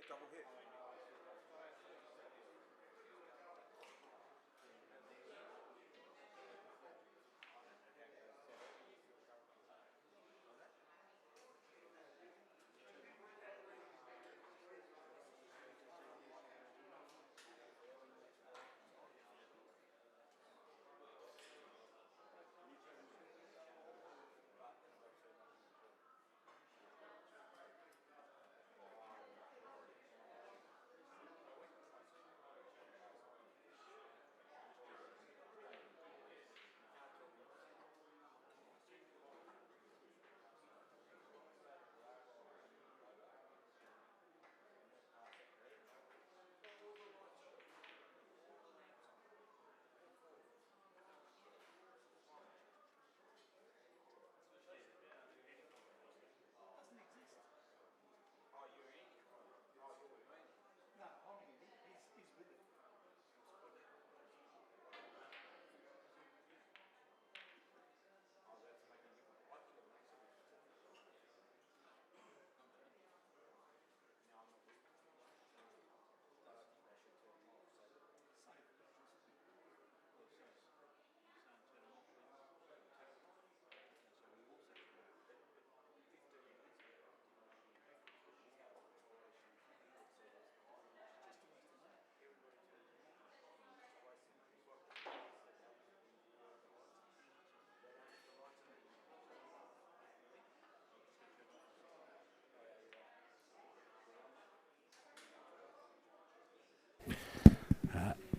double hit.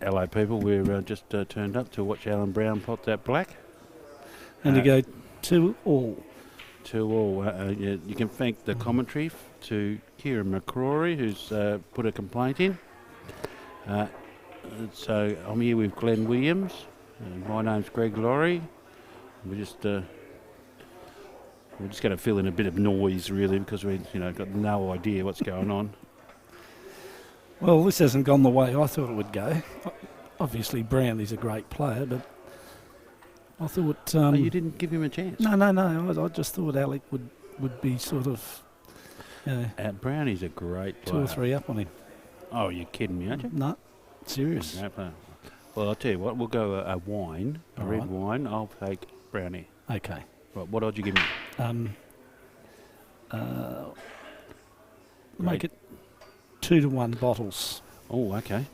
Hello, people. We're just turned up to watch Alan Brown pot that black. And to go 2-all. 2-all. You can thank the commentary to Kieran McCrory, who's put a complaint in. So I'm here with Glenn Williams. My name's Greg Laurie. We're just going to fill in a bit of noise, really, because we've got no idea what's going on. Well, this hasn't gone the way I thought it would go. Obviously, Brownley's a great player, but I thought... you didn't give him a chance? No. I just thought Alec would be sort of... Brownie's a great player. 2 or 3 up on him. Oh, you're kidding me, aren't you? No, serious. Great player. Well, I'll tell you what, we'll go a wine, a red wine. I'll take Brownie. Okay. Right, what odds you give me? Make it 2-1 bottles. Oh, okay.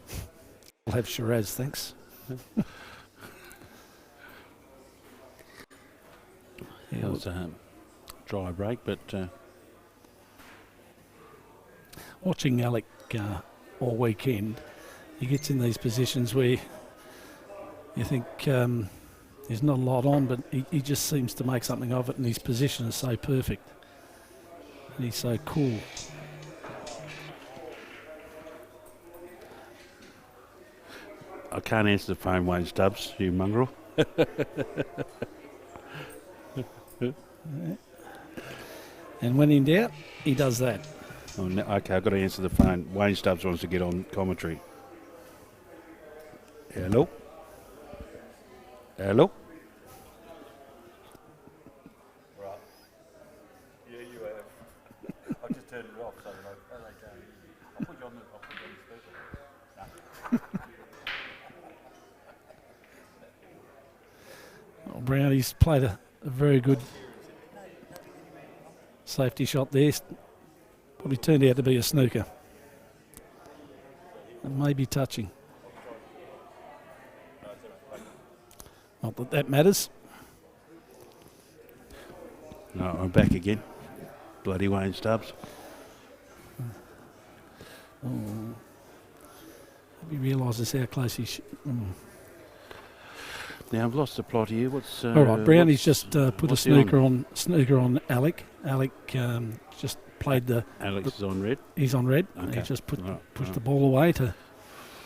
I'll have Shiraz, thanks. It was a dry break, but... Watching Alec all weekend, he gets in these positions where you think there's not a lot on, but he just seems to make something of it, and his position is so perfect. And he's so cool. I can't answer the phone, Wayne Stubbs, you mongrel. And when in doubt, he does that. Oh, no, okay, I've got to answer the phone. Wayne Stubbs wants to get on commentary. Hello? Hello? Right. Yeah, you have. I just turned it off so they can't hear you. I'll put you on the speaker. Well, Brownie's played a very good safety shot there. Probably turned out to be a snooker. It may be touching. Not that that matters. No, I'm back again. Bloody Wayne Stubbs. He realises how close he Now, I've lost the plot here. What's... All right, Brownie's just put a snooker on Alec. Alec just played the... Alex is on red. He's on red. Okay. He just pushed the ball away to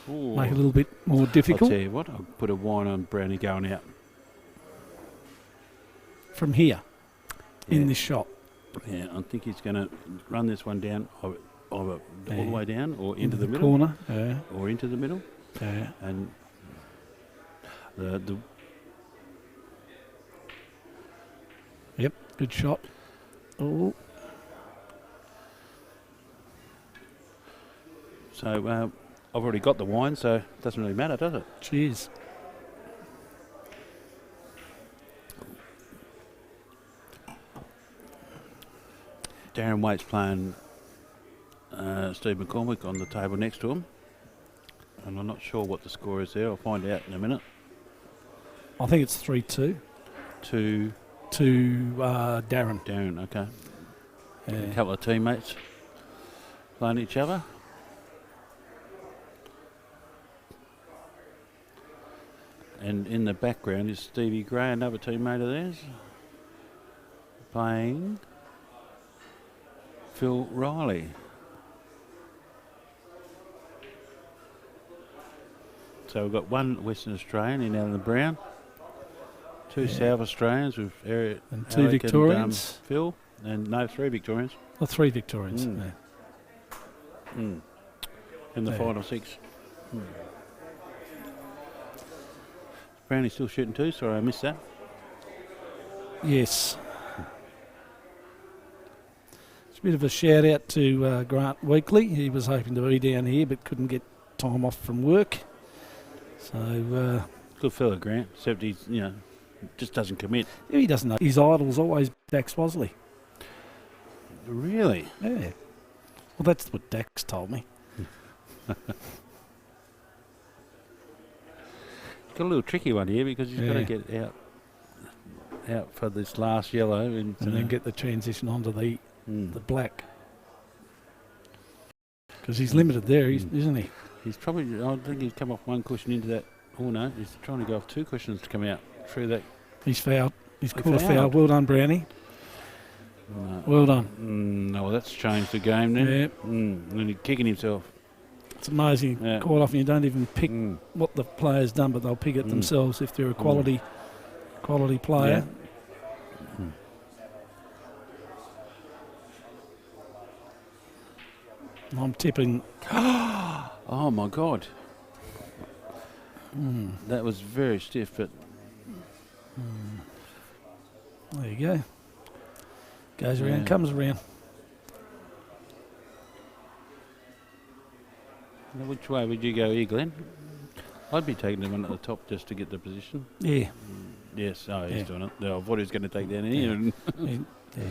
make it a little bit more I'll difficult. tell you what, I'll put a wine on Brownie going out. From here, in this shot. Yeah, I think he's going to run this one down either all the way down or into the middle. Corner. Yeah. Or into the middle. Yeah. And the Yep, good shot. Oh. So I've already got the wine, so it doesn't really matter, does it? Cheers. Darren Waite's playing Steve McCormick on the table next to him. And I'm not sure what the score is there. I'll find out in a minute. I think it's 3-2 To to Darren. Darren, okay. A Yeah. couple of teammates playing each other. And in the background is Stevie Gray, another teammate of theirs, playing Phil Riley. So we've got one Western Australian in Alan Brown, two Yeah. South Australians with Eric And 2 Alec Victorians. and Phil, and no, 3 Victorians. Or 3 Victorians. Mm. Yeah. In the Yeah. final 6. Brownie's still shooting too, sorry I missed that. Yes. It's a bit of a shout out to Grant Weekly. He was hoping to be down here but couldn't get time off from work. So Good fella, Grant, except he's, just doesn't commit. he doesn't know. His idol's always Dax Bosley. Really? Yeah. Well, that's what Dax told me. Got a little tricky one here because he's got to Yeah. get out for this last yellow and And then get the transition onto the black. Because he's limited there, isn't he? He's probably, I think he's come off one cushion into that. Oh no, he's trying to go off 2 cushions to come out through that. He's fouled. He's He caught a foul. fouled. Well done, Brownie. No. Well done. No, well, that's changed the game then. Yeah. And he's kicking himself. It's amazing. Yeah. Quite often you don't even pick Mm. what the player's done, but they'll pick it Mm. themselves if they're a quality player. I'm tipping. Oh my God. That was very stiff, but There you go. Goes around, Yeah. comes around. now which way would you go here, Glenn? I'd be taking the one at the top just to get the position. Yeah. Yes, he's Yeah. doing it. No, I thought he was going to take down here. And Yeah.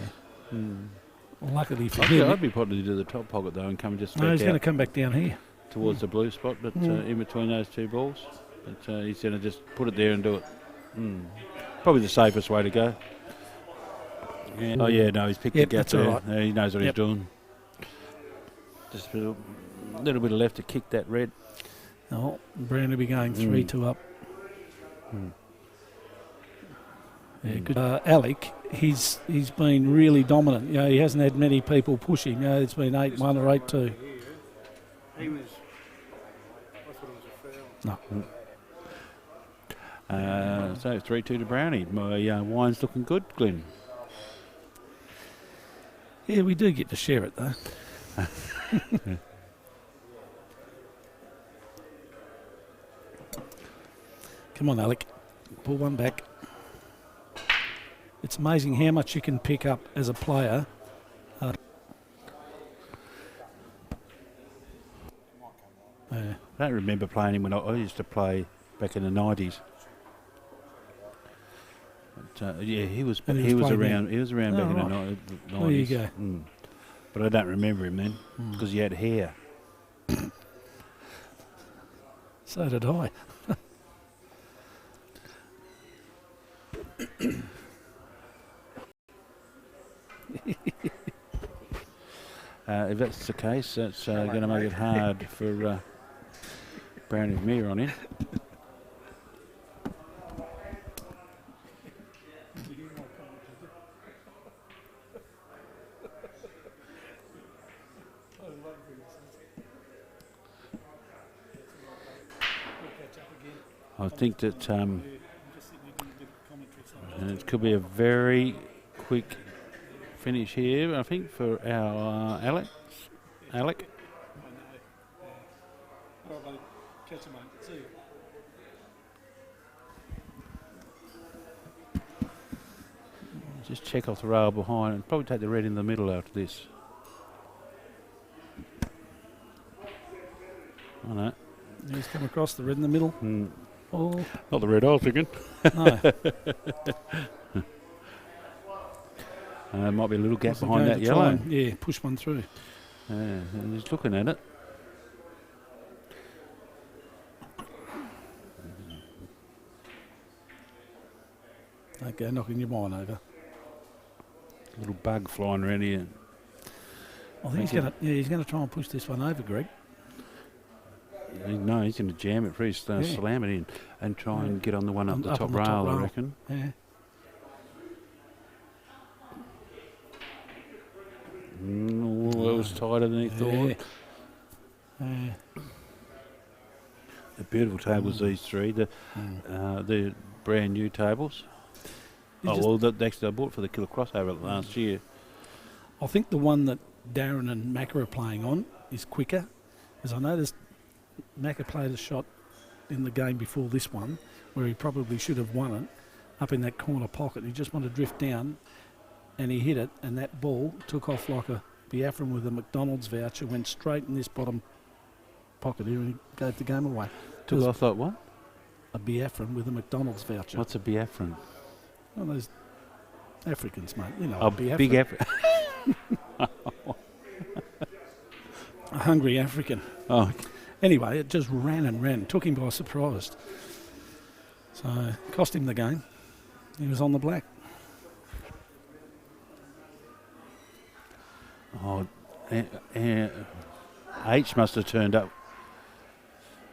Well, luckily for I'd him, be putting it to the top pocket though and come just no, back he's going to out come back down here. towards the blue spot, but in between those 2 balls. But he's going to just put it there and do it. Probably the safest way to go. Yeah. Oh yeah, no, he's picked Yep, the gap that's all there. right. Yeah, he knows what Yep. he's doing. Just a little bit of left to kick that red. Oh, Brown will be going 3-2 up. Yeah, good. Alec, he's been really dominant. He hasn't had many people push him. It's been 8-1 or 8-2. He was. I thought it was a foul. No. So 3-2 to Brownie. My wine's looking good, Glenn. Yeah, we do get to share it though. Come on, Alec. Pull one back. It's amazing how much you can pick up as a player. Yeah. I don't remember playing him when I used to play back in the 90s. But, yeah, he was And he was playing around. then? He was around Oh, back in right. the 90s. There you go. But I don't remember him then because he had hair. So did I. If that's the case, that's going to make it hard for Brownie and Mir on in. I think that it could be a very quick finish here, I think, for our Alec. Just check off the rail behind and probably take the red in the middle after this. I know. He's come across the red in the middle. Mm. Oh, Not the red I was thinking. no. Might be a little gap Was he behind going that to try yellow. and, yeah, push one through. And he's looking at it. Okay, knocking your wine over. Little bug flying around here. I think he's going to try and push this one over, Greg. No, he's going to jam it first, Yeah. slam it in, and try and get on the one up the Up top on the rail, top I rail. reckon. Yeah. It was tighter than he thought. Yeah. The beautiful tables, these three. The brand new tables. Actually, I bought for the Killer Crossover last year. I think the one that Darren and Macca are playing on is quicker, as I noticed Macca played a shot in the game before this one where he probably should have won it up in that corner pocket. He just wanted to drift down and he hit it, and that ball took off like a Biafran with a McDonald's voucher, went straight in this bottom pocket here and he gave the game away. I thought, what? A Biafran with a McDonald's voucher. What's a Biafran? One of those Africans, mate. You know, A Biafran. big African. A hungry African. Oh, Anyway, it just ran and ran. Took him by surprise. So, cost him the game. He was on the black. H must have turned up.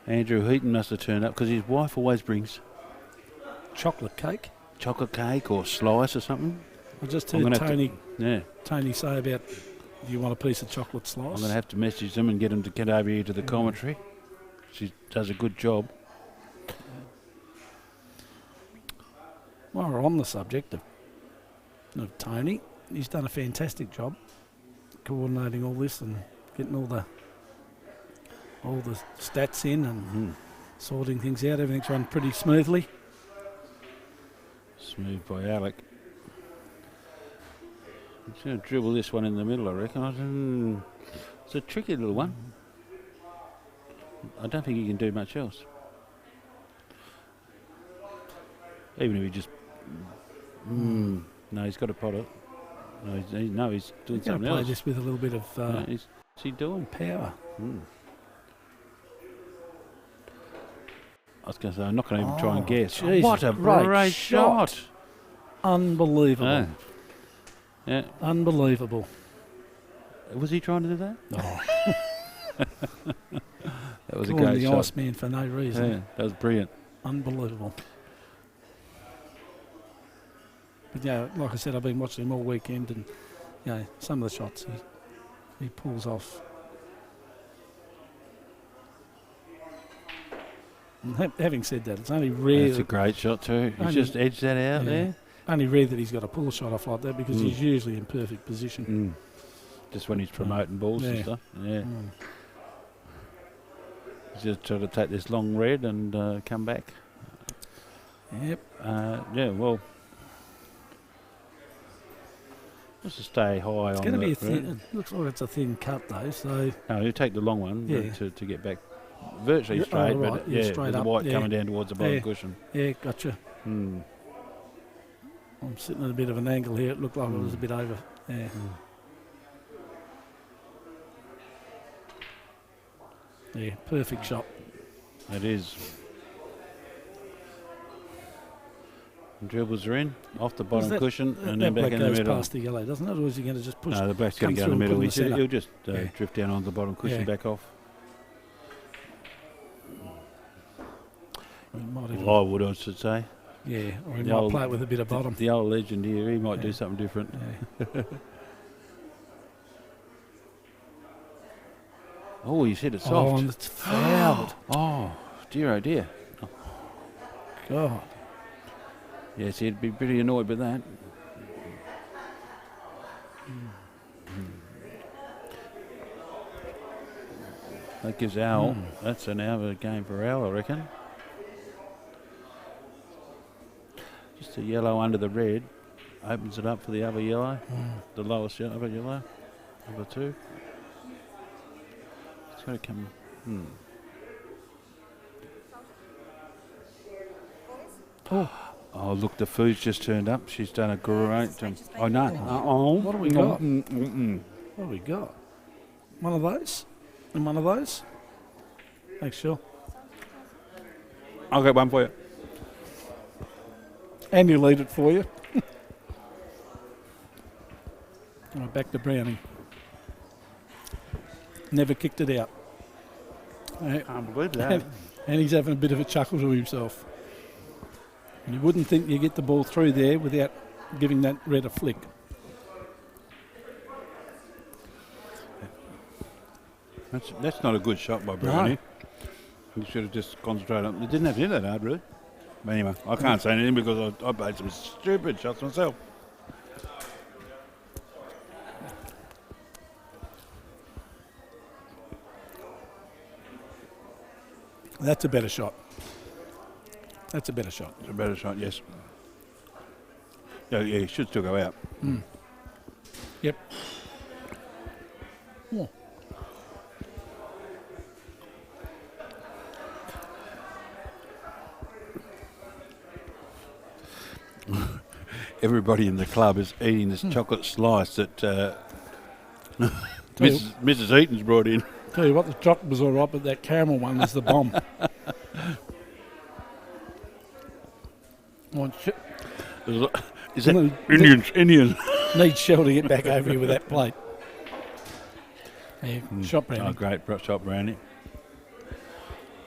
Andrew Heaton must have turned up because his wife always brings Chocolate cake. chocolate cake or slice or something. I just I'm heard gonna have to- Tony say about, do you want a piece of chocolate I'm slice? going to have to message them and get them to get over here to the commentary. She does a good job. While we're on the subject of Tony, he's done a fantastic job coordinating all this and getting all the stats in and sorting things out. Everything's run pretty smoothly. Smooth by Alec. He's going to dribble this one in the middle, I reckon. It's a tricky little one. I don't think he can do much else. Even if he just... No, he's got to pot it. He's doing He's going to something play else. this with a little bit of What's he doing? power. I was going to say, I'm not going to even try and guess. Jesus, What a great great shot. shot! Unbelievable. Oh. Yeah. Unbelievable. Was he trying to do that? Oh, That was a calling great the shot. Iceman for no reason. Yeah, that was brilliant. Unbelievable. But yeah, like I said, I've been watching him all weekend, and some of the shots he pulls off. And having said that, it's only rare. That's a great shot too. He's just edged that out there. Only rare that he's got a pull shot off like that because he's usually in perfect position. Just when he's promoting balls and stuff. Yeah. He's just trying to take this long red and come back. Yep. Well, just to stay high It's on going to the be a thin. red. It looks like it's a thin cut though. So No, you take the long one Yeah. to get back virtually Yeah, straight, right, but yeah, yeah, straight with the up, white yeah. coming down towards the bottom Yeah. cushion. yeah, gotcha. I'm sitting at a bit of an angle here. It looked like it was a bit over. Yeah. Yeah, perfect shot. It is. And dribbles are in, off the bottom That- cushion, that and then back black in the goes middle. past the yellow, doesn't it? Or is he going to just push? No, the black's going come to go in the through and middle. put in the He'll centre? just Yeah. drift down on the bottom cushion, Yeah. back off. He might even- I would, I should say. yeah, or he The might old- play it with a bit of bottom. The old legend here, he might do Yeah. something different. Yeah. Oh, you said it's Oh, soft. and it's fouled. Oh, dear, oh dear. God. Yes, he'd be pretty annoyed with that. That gives Al, that's an hour game for Al, I reckon. Just a yellow under the red. Opens it up for the other yellow. The lowest other yellow. Number two. It's going to come. Oh, look, the food's just turned up. She's done a great job. Oh, no. Uh-oh. What have we got? Mm-mm. What have we got? One of those? And one of those? Make sure. I'll get one for you. And you'll eat it for you. Right, back to Brownie. Never kicked it out. Can't believe that. And he's having a bit of a chuckle to himself. You wouldn't think you get the ball through there without giving that red a flick. That's not a good shot by Brownie. You should have just concentrated on it. Didn't have to hit that hard, really. But anyway, I can't say anything because I played some stupid shots myself. That's a better shot. That's a better shot. It's a better shot, yes. Yeah, he should still go out. Yep. Oh. Everybody in the club is eating this chocolate slice that Mrs. Eaton's brought in. Tell you what, the chocolate was all right, but that caramel one was the bomb. Oh, shit. Is that Indians? Need Shell to get back over here with that plate. Yeah, shot Brownie. Oh, great shot, Brownie.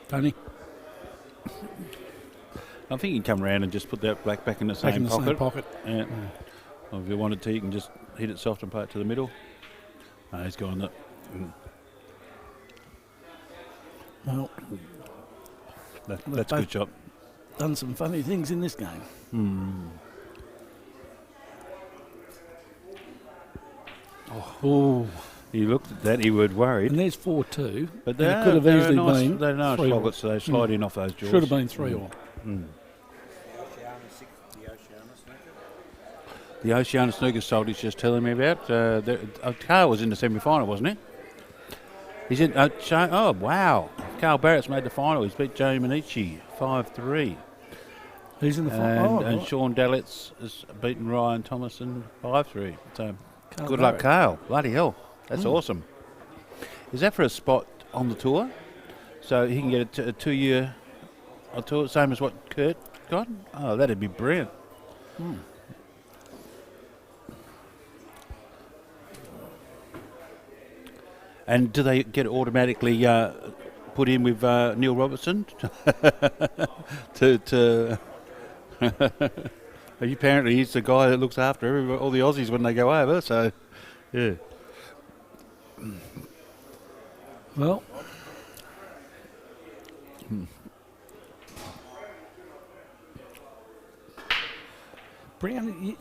Tony. I think you can come around and just put that black back in the Back same in the pocket. same pocket. Yeah. Or if you wanted to, you can just hit it soft and play it to the middle. No, he's gone that. Well, That's a good shot. done some funny things in this game. Oh. He looked at that, he was worried. And there's 4-2. But and it could have easily been They're nice 3-all. pockets, so they slide in off those jaws. Should have been 3-all. The Oceania Snooker sold he's just telling me about. Carl was in the semi-final, wasn't he? He's in. Oh wow! Carl Barrett's made the final. He's beat Joe Manici 5-3. Who's in the final? And Sean Dallitz has beaten Ryan Thomason 5-3. So Carl good luck, Barrett. Carl. Bloody hell, that's awesome. Is that for a spot on the tour? So he can get a 2-year tour, same as what Kurt got. Oh, that'd be brilliant. And do they get automatically put in with Neil Robertson? Apparently he's the guy that looks after all the Aussies when they go over. So, yeah. Well, Brownie,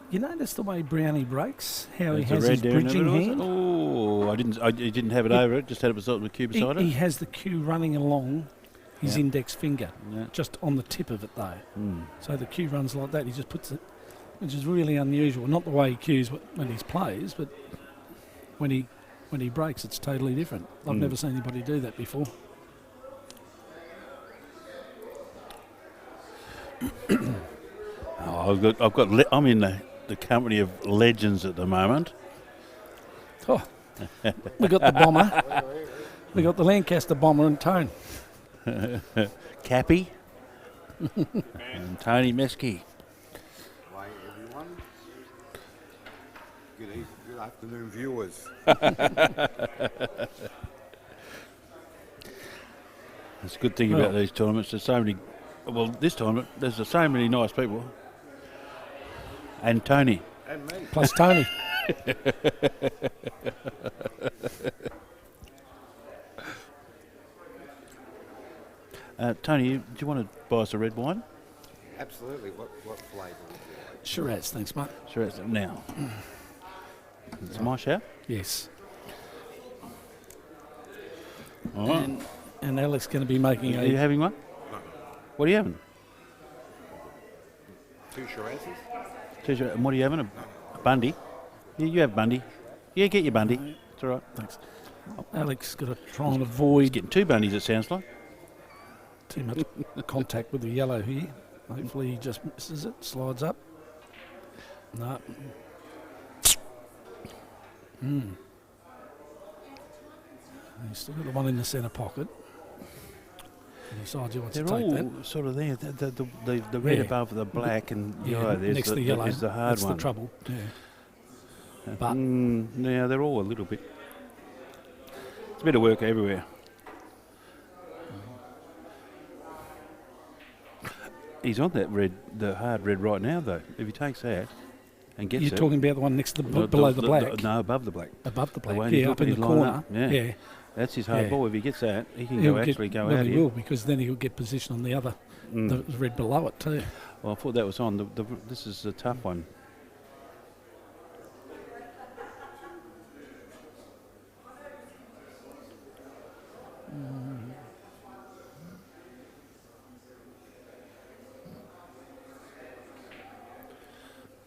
you notice the way Brownie breaks? How he has his bridging hand? Oh, I didn't have it over it. Just had it sort of the cue beside He it. has the cue running along his Yeah. index finger, Yeah. just on the tip of it though. So the cue runs like that. He just puts it, which is really unusual. Not the way he cues when he plays, but when he breaks, it's totally different. I've never seen anybody do that before. Oh, I'm in the company of legends at the moment. Oh, we got the bomber. We got the Lancaster bomber and Tone. Cappy and Tony Mesky. Hi everyone. Good afternoon, viewers. That's a good thing about these tournaments. There's so many. Well, this tournament, there's so many nice people. And Tony. And me. Plus Tony. Tony, do you want to buy us a red wine? Absolutely. What flavour would you like? Shiraz, thanks, mate. Sure, it's now. It's my shout. Yes. All right. And Alex going to be making Are you having one? No. What are you having? 2 Shirazes? T-shirt. And what are you having? A Bundy? Yeah, you have Bundy. Yeah, get your Bundy. It's all right. Thanks. Alex got to try and He's avoid getting 2 Bundies, it sounds like. too much contact with the yellow here. Hopefully he just misses it, slides up. No. He's still got the one in the centre pocket. He decides he wants They're to take all that. sort of there. The red Yeah. above the black and Yeah, yellow there's next the, to the yellow. is the hard That's one. the trouble. Yeah. But Yeah, they're all a little bit. It's a bit of work everywhere. He's on that red, the hard red right now though. If he takes that and gets you're it. talking about the one next to below the black, No, above the black. above the way black. he's Yeah, up in looking, the he's lining corner. up. Yeah. That's his hard Yeah. ball. If he gets that, he can He'll go get- actually go well, out he here. will, because then he'll get position on the other, the red below it too. Well, I thought that was on. This is a tough one.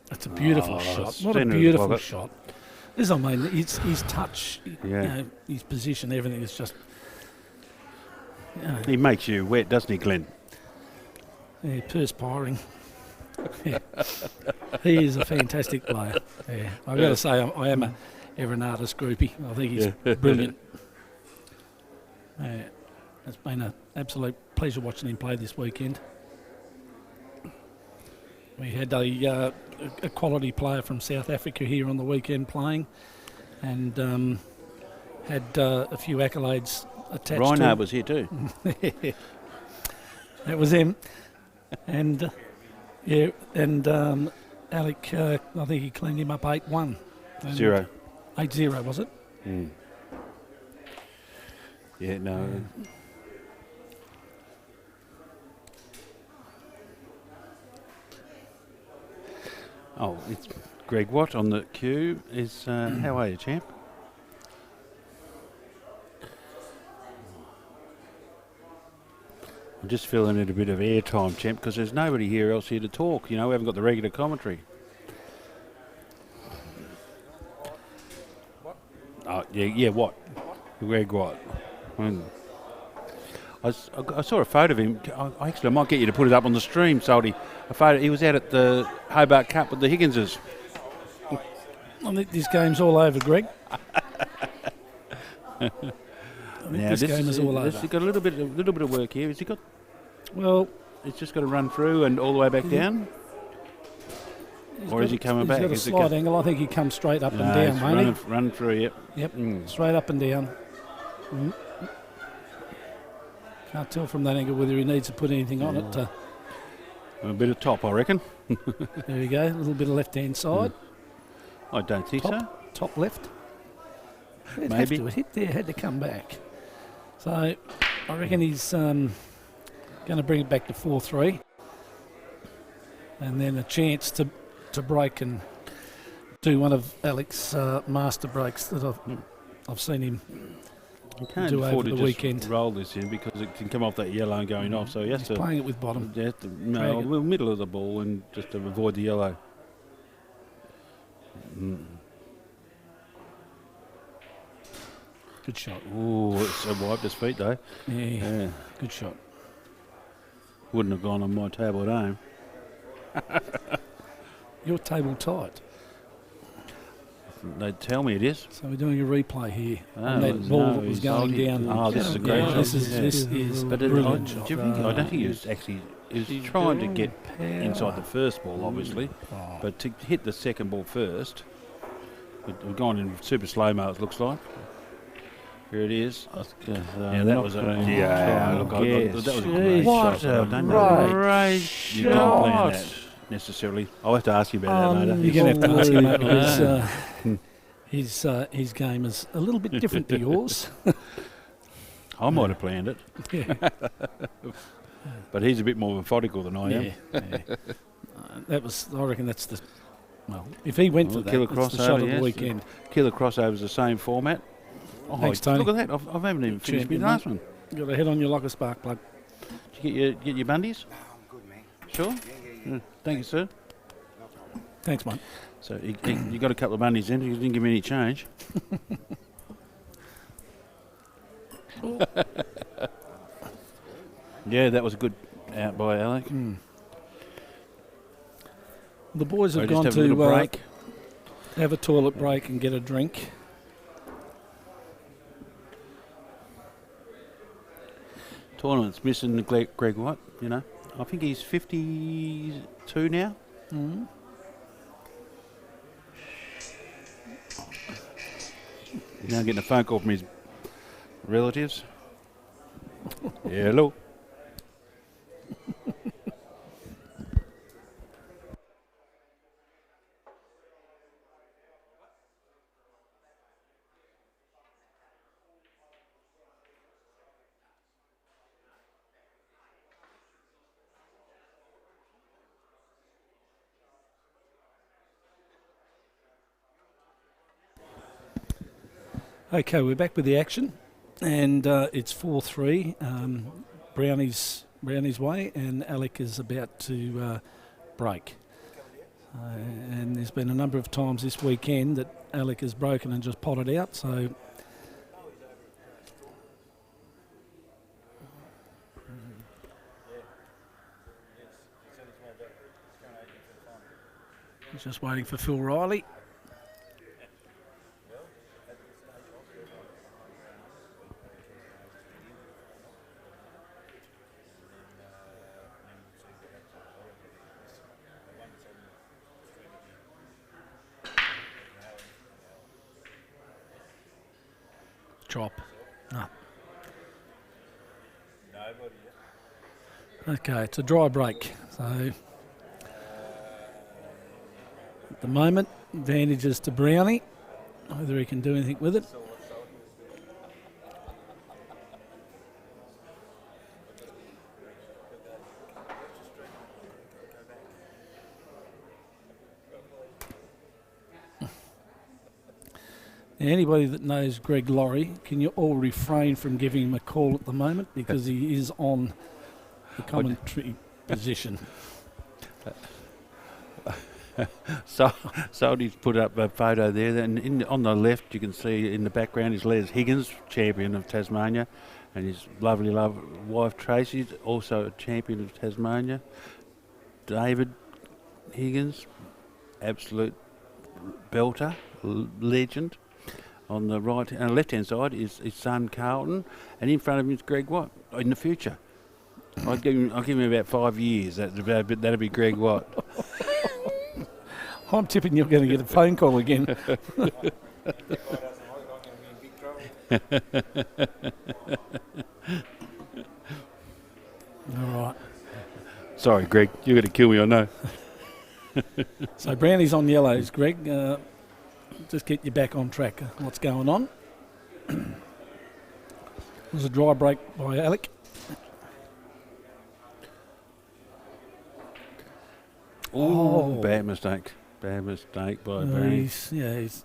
That's a beautiful shot. What a centre of the beautiful pocket. shot. This, I mean, his touch, Yeah. you know, his position, everything is just. You know, He makes you wet, doesn't he, Glenn? yeah, perspiring. Yeah. He is a fantastic player. Yeah, I've got to say, I am a Evernatus groupie. I think he's brilliant. Yeah, it's been an absolute pleasure watching him play this weekend. We had a quality player from South Africa here on the weekend playing, and had a few accolades attached to Reinhard him. was here too. That was him. And Alec, I think he cleaned him up 8-1. And 0. 8-0, was it? Yeah, no. Oh, it's Greg Watt on the cue. Is how are you, champ? I'm just filling in a bit of airtime, champ, because there's nobody here else here to talk. You know, we haven't got the regular commentary. Oh, yeah, what? Greg Watt. I saw a photo of him. I might get you to put it up on the stream, Salty. A photo. He was out at the Hobart Cup with the Higginses. I think this game's all over, Greg. This game is all over. He's got a little bit of work here. Has he got? Well, He's just got to run through and all the way back down. Or is he coming back? He's got a Is it slight angle. I think he comes straight up No, and it's down, won't run through. Yep. he? Yep, straight up and down. Can't tell from that angle whether he needs to put anything on it. A bit of top, I reckon. There we go, a little bit of left-hand side. I don't think so. Top left. It'd Maybe. have to hit there, had to come back. So I reckon he's going to bring it back to 4-3, and then a chance to break and do one of Alec's master breaks that I've seen him You can't do afford over to the just weekend. roll this in because it can come off that yellow and going off. So he has He's to. playing it with bottom. He has to no, Drag it. well, middle of the ball and just to avoid the yellow. Good shot. Ooh, it's wiped his feet though. Yeah, Yeah, good shot. wouldn't have gone on my table at home. Your table tight. They tell me it is. So we're doing a replay here Oh, on that ball that was he's going holding- down. Oh, this is a great Yeah, shot. this Yeah. is But a I brilliant shot. don't think he was actually. He was trying to get inside the first ball, obviously, Oh. but to hit the second ball first. We've gone in super slow mo. It looks like. Here it is. Yeah, that was a yeah. Look, that was a great What shot. a I don't know. great You don't plan shot. that necessarily. I'll have to ask you about that later. You're going to have to ask him that Yeah. because his game is a little bit different to yours. I might have planned it, Yeah. but he's a bit more methodical than I am. Yeah. That was, I reckon that's the, well, if he went for that, Killer that's the shot crossover, of the yes. weekend. Killer crossover's the same format. Oh, Thanks, Tony. Look at that. I haven't even finished my Champion, last mate. one. Got a head on you like a spark plug. Did you get your bundies? No, I'm good, man. Sure. Thank you, sir. Thanks, mate. So you got a couple of bundies in. You didn't give me any change. Yeah, that was a good out by Alec. The boys have They just gone have a little to break. have a toilet break and get a drink. Tournament's missing Greg White, you know. I think he's 52 now. Mm. Now getting a phone call from his relatives. Hello. Okay, we're back with the action, and it's 4-3. Brownie's way, and Alec is about to break. And there's been a number of times this weekend that Alec has broken and just potted out. So he's just waiting for Phil Riley. Chop. No. Okay, it's a dry break. So at the moment, advantages to Brownie. Whether he can do anything with it. Anybody that knows Greg Laurie, can you all refrain from giving him a call at the moment because he is on the commentary position. So he's put up a photo there. And on the left, you can see in the background is Les Higgins, champion of Tasmania, and his lovely wife Tracy, also a champion of Tasmania. David Higgins, absolute belter, legend. On the right and left-hand side is his son Carlton, and in front of him is Greg Watt. In the future, I'll give him about 5 years. That'll be Greg Watt. I'm tipping you're going to get a phone call again. All right. Sorry, Greg, you're going to kill me, I know. So Brownie's on yellows, Greg. Just get you back on track. What's going on? There's a dry break by Alec. Oh, bad mistake. Bad mistake by Brownie. He's There's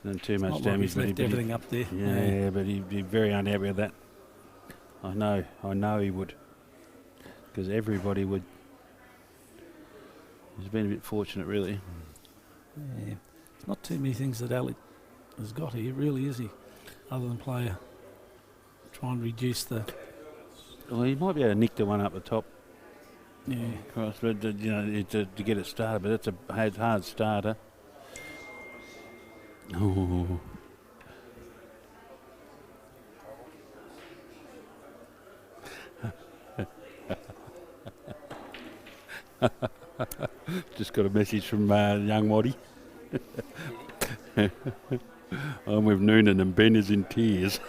not too much not like damage. he's left everything up there. Yeah, but he'd be very unhappy with that. I know he would. Because everybody would. He's been a bit fortunate, really. Yeah. There's not too many things that Alec has got here, really, is he? Other than try and reduce the... Well, he might be able to nick the one up the top. Yeah. Cross, but to get it started, but that's a hard starter. Ooh. Just got a message from young Waddy. I'm with Noonan and Ben is in tears.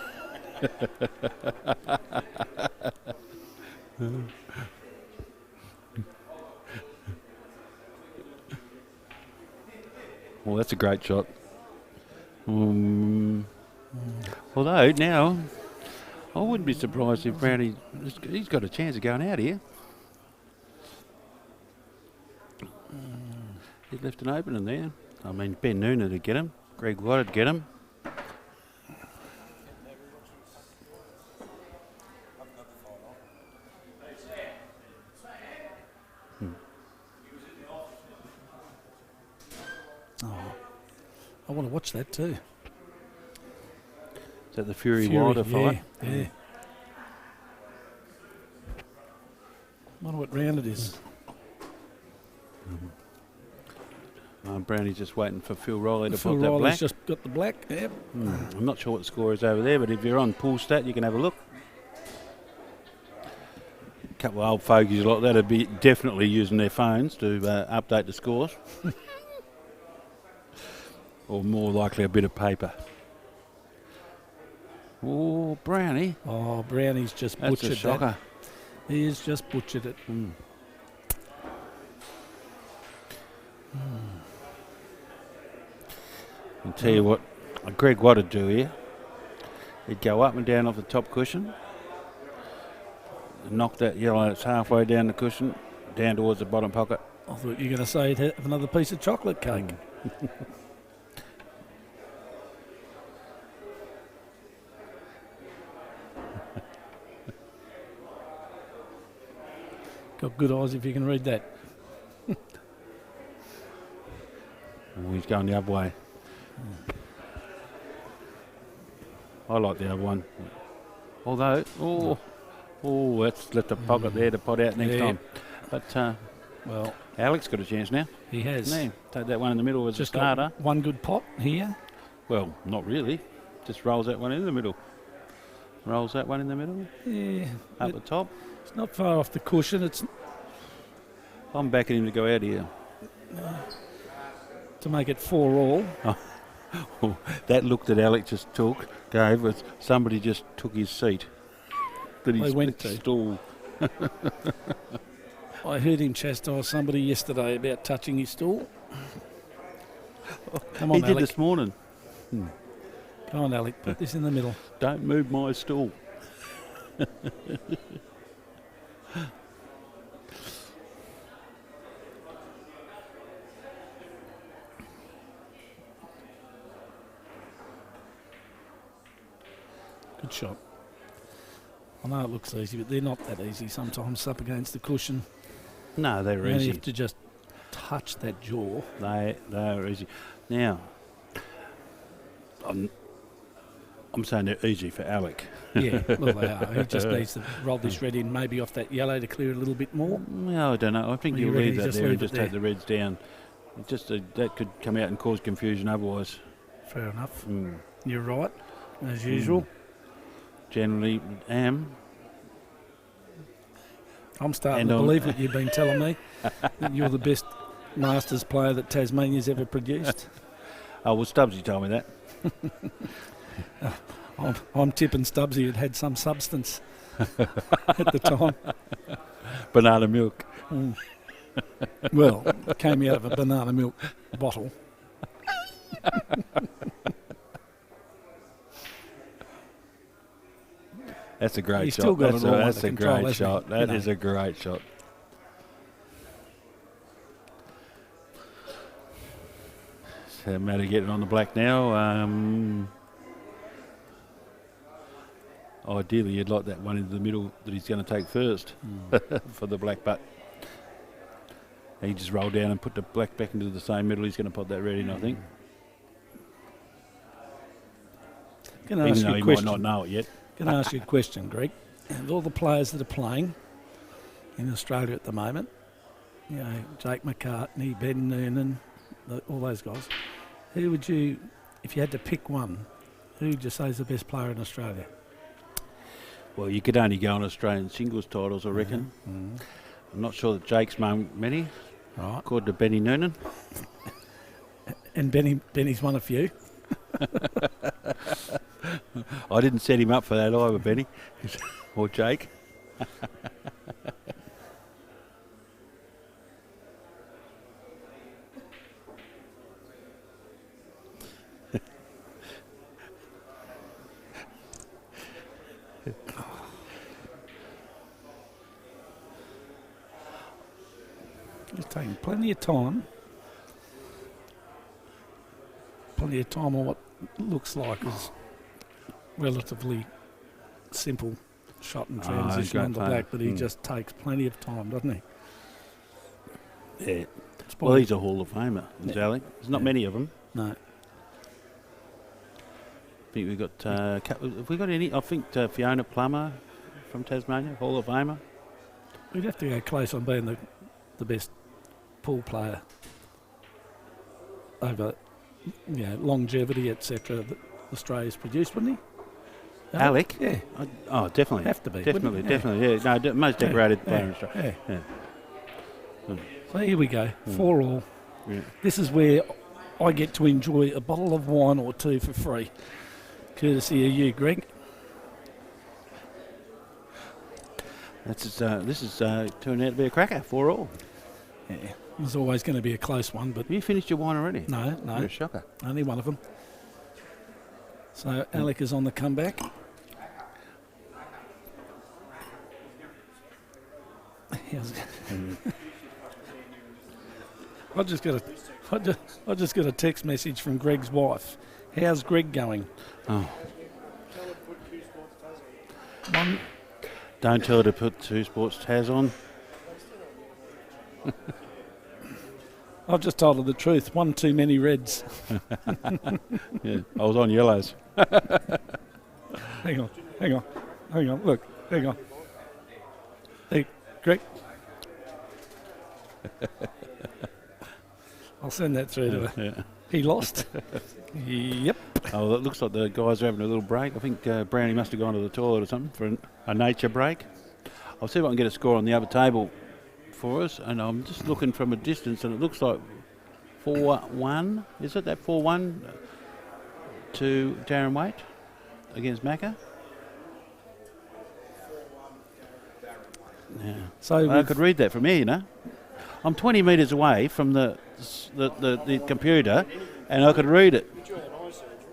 Well, that's a great shot. Although now, I wouldn't be surprised if Brownie, he's got a chance of going out here. He's left an opening there. I mean, Ben Noonan would get him. Greg White would get him. I want to watch that too. Is that the Fury Wilder fight? Yeah. Wonder what round it is. Brownie's just waiting for Phil Riley to Phil pop that Riley's black. just got the black. Yep. I'm not sure what the score is over there, but if you're on Pool Stat, you can have a look. A couple of old fogies like that would be definitely using their phones to update the scores. Or more likely a bit of paper. Oh, Brownie. Oh, Brownie's just That's butchered a shocker. that. He has just butchered it. I'll tell you what Greg Watt would do here. He'd go up and down off the top cushion, knock that yellow that's halfway down the cushion, down towards the bottom pocket. I thought you were going to say he'd have another piece of chocolate cake. Got good eyes if you can read that. Oh, he's going the other way. I like the other one. Although, let's let the pocket there to pot out next time. But Well, Alex got a chance now. he has. Yeah, take that one in the middle as a Just starter. got one good pot here. Well, not really. Just rolls that one in the middle. Rolls that one in the middle. Yeah, Up the top. it's not far off the cushion. It's I'm backing him to go out here. to make it 4-all. Oh, that look that Alex just gave was somebody just took his seat. That They went to. Stool. I heard him chastise somebody yesterday about touching his stool. Come on, He did Alec. this morning. Come on, Alec. Put this in the middle. Don't move my stool. Good shot. I know it looks easy, but they're not that easy sometimes up against the cushion. No, they're You only easy. have to just touch that jaw. They are easy. Now, I'm saying they're easy for Alec. Yeah, well, they are. He just needs to roll this red in maybe off that yellow to clear it a little bit more. No, I don't know. I think Well, you you'll reckon leave you that just there and leave it just take the reds down. It just that could come out and cause confusion otherwise. Fair enough. Mm. You're right, as usual. Generally am. I'm starting And to on- believe what you've been telling me. That you're the best Masters player that Tasmania's ever produced. Oh, well, Stubbsy told me that. I'm tipping Stubbsy had some substance at the time. Banana milk. Well, it came out of a banana milk bottle. That's a great He's shot. still got That's it all under that's a control, great hasn't he? shot. That You is know. a great shot. So, Matty getting on the black now. Ideally, you'd like that one into the middle that he's going to take first for the black butt. He just rolled down and put the black back into the same middle. He's going to put that red in, I think. Can I ask Even though you he a might question? not know it yet. Can I ask you a question, Greg? And all the players that are playing in Australia at the moment, you know, Jake McCartney, Ben Noonan, all those guys, who would you, if you had to pick one, who would you say is the best player in Australia? Well, you could only go on Australian singles titles, I reckon. Mm. I'm not sure that Jake's won many. Right. According to Benny Noonan. And Benny's won a few. I didn't set him up for that either, Benny. Or Jake. He's taking plenty of time. Plenty of time on what looks like is relatively simple shot and transition great on the player. black, but he just takes plenty of time, doesn't he? Yeah. It's Well, probably- he's a Hall of Famer, Yeah. Alec. There's not Yeah. many of them. no. I think we've got. Have we got any? I think Fiona Plummer from Tasmania, Hall of Famer. we'd have to go close on being the best pool player over, longevity, etc. that Australia's produced, wouldn't he? Alec? Yeah. Oh, definitely. Have to be. Definitely, wouldn't it? definitely. Yeah. No, most decorated Yeah, player in Australia. Yeah. Yeah. So here we go, 4-all. Yeah. This is where I get to enjoy a bottle of wine or two for free, courtesy of you, Greg. This is turned out to be a cracker, 4-all. Yeah. There's always going to be a close one, but Have you finished your wine already? no, You're a shocker. only one of them. So Alec is on the comeback. I just got a text message from Greg's wife. How's Greg going? Oh, One, don't tell her to put 2 Sports Taz on. I've just told her the truth. One too many reds. Yeah, I was on yellows. Hang on. Look, hang on. Hey, Greg. I'll send that through to her. Yeah. He lost. Yep. Oh, it looks like the guys are having a little break. I think Brownie must have gone to the toilet or something for a nature break. I'll see if I can get a score on the other table for us. And I'm just looking from a distance, and it looks like 4-1. Is it that 4-1 to Darren Waite against Macca? Yeah. So I could read that from here, you know. I'm 20 metres away from the computer, and I could read it.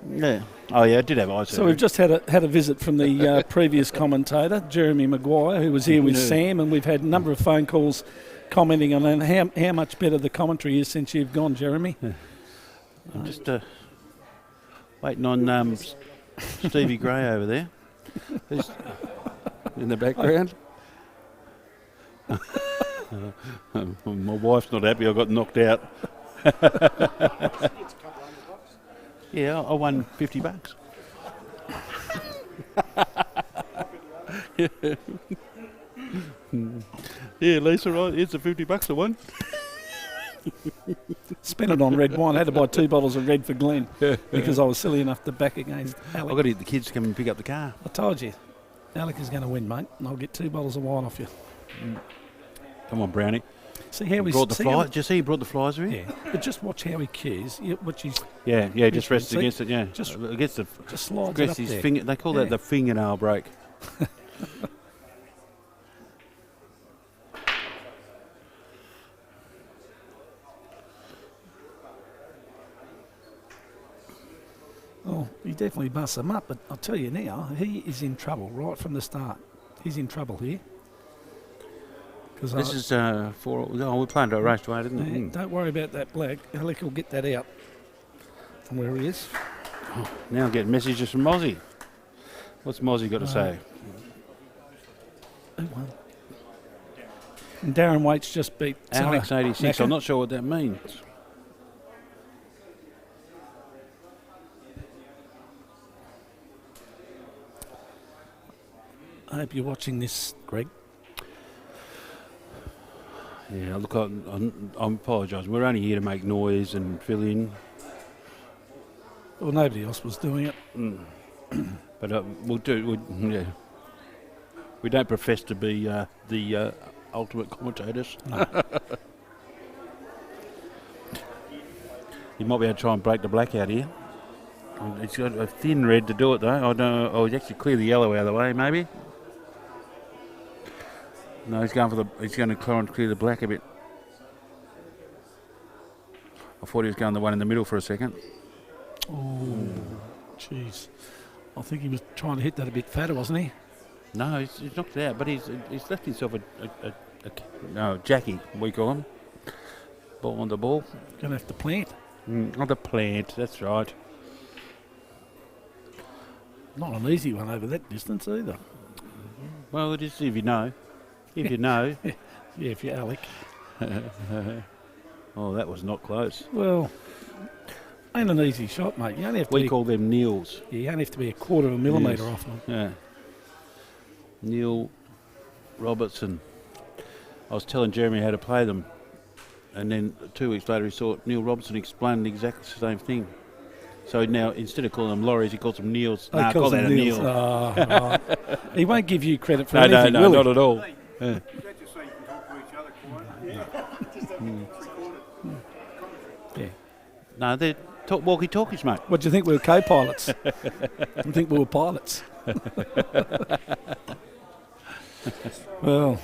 Yeah. Oh yeah, I did have eye surgery. So we've just had a visit from the previous commentator, Jeremy Maguire, who was here with Sam, and we've had a number of phone calls commenting on how much better the commentary is since you've gone, Jeremy. I'm just waiting on Stevie Gray over there. Who's in the background. My wife's not happy I got knocked out. Yeah, I won $50. Yeah, Lisa, right, here's the $50 I won. Spent it on red wine. I had to buy 2 bottles of red for Glenn because I was silly enough to back against I've Alec. got to get the kids to come and pick up the car. I told you, Alec is going to win, mate, and I'll get 2 bottles of wine off you. Come on, Brownie. See how we Brought the see fly. how- Did you see he brought the flies with him? Yeah, but just watch how he cues. Which he's Yeah, just rests See, against it, yeah. just- Against the just slides it against up his there. finger. They call Yeah. that the fingernail break. Oh, he definitely busts them up, but I'll tell you now, he is in trouble right from the start. He's in trouble here. Because This is for. Oh, we're playing to a race weight, isn't it? Mm. don't worry about that black. Alec will get that out from where he is. Now I'm getting messages from Mozzie. What's Mozzie got to say? Who won? And Darren Waite's just beat Alex 86. Macca. I'm not sure what that means. I hope you're watching this, Greg. Yeah, look, I'm apologising. We're only here to make noise and fill in. Well, nobody else was doing it. But we'll do. Yeah. We don't profess to be the ultimate commentators. No. You might be able to try and break the black out here. It's got a thin red to do it, though. I don't know. Oh, he's actually clear the yellow out of the way, maybe. No, he's going for the. He's going to try and clear the black a bit. I thought he was going the one in the middle for a second. Oh, jeez. I think he was trying to hit that a bit fatter, wasn't he? No, he's knocked it out, but he's left himself a Jackie, we call him. Ball on the ball. Going to have to plant. On the plant, that's right. Not an easy one over that distance either. Well, it is if you know. If you know. Yeah, if you're Alec. Oh, that was not close. Well, ain't an easy shot, mate. You only have to We be, call them Neils. you only have to be a quarter of a millimetre Yes. off them. Yeah. Neil Robertson. I was telling Jeremy how to play them, and then 2 weeks later he saw Neil Robinson explain exactly the same thing. So now, instead of calling them lorries, he calls them Neils. He Nah, calls call him that a Neils. Neil. Oh, right. He won't give you credit for No, anything, will he? not at all. Yeah. Is that just so you can talk to each other quietly? Yeah. Just have it recorded. Yeah. No, they're walkie-talkies, mate. What do you think we were co-pilots? You think we were pilots? Well,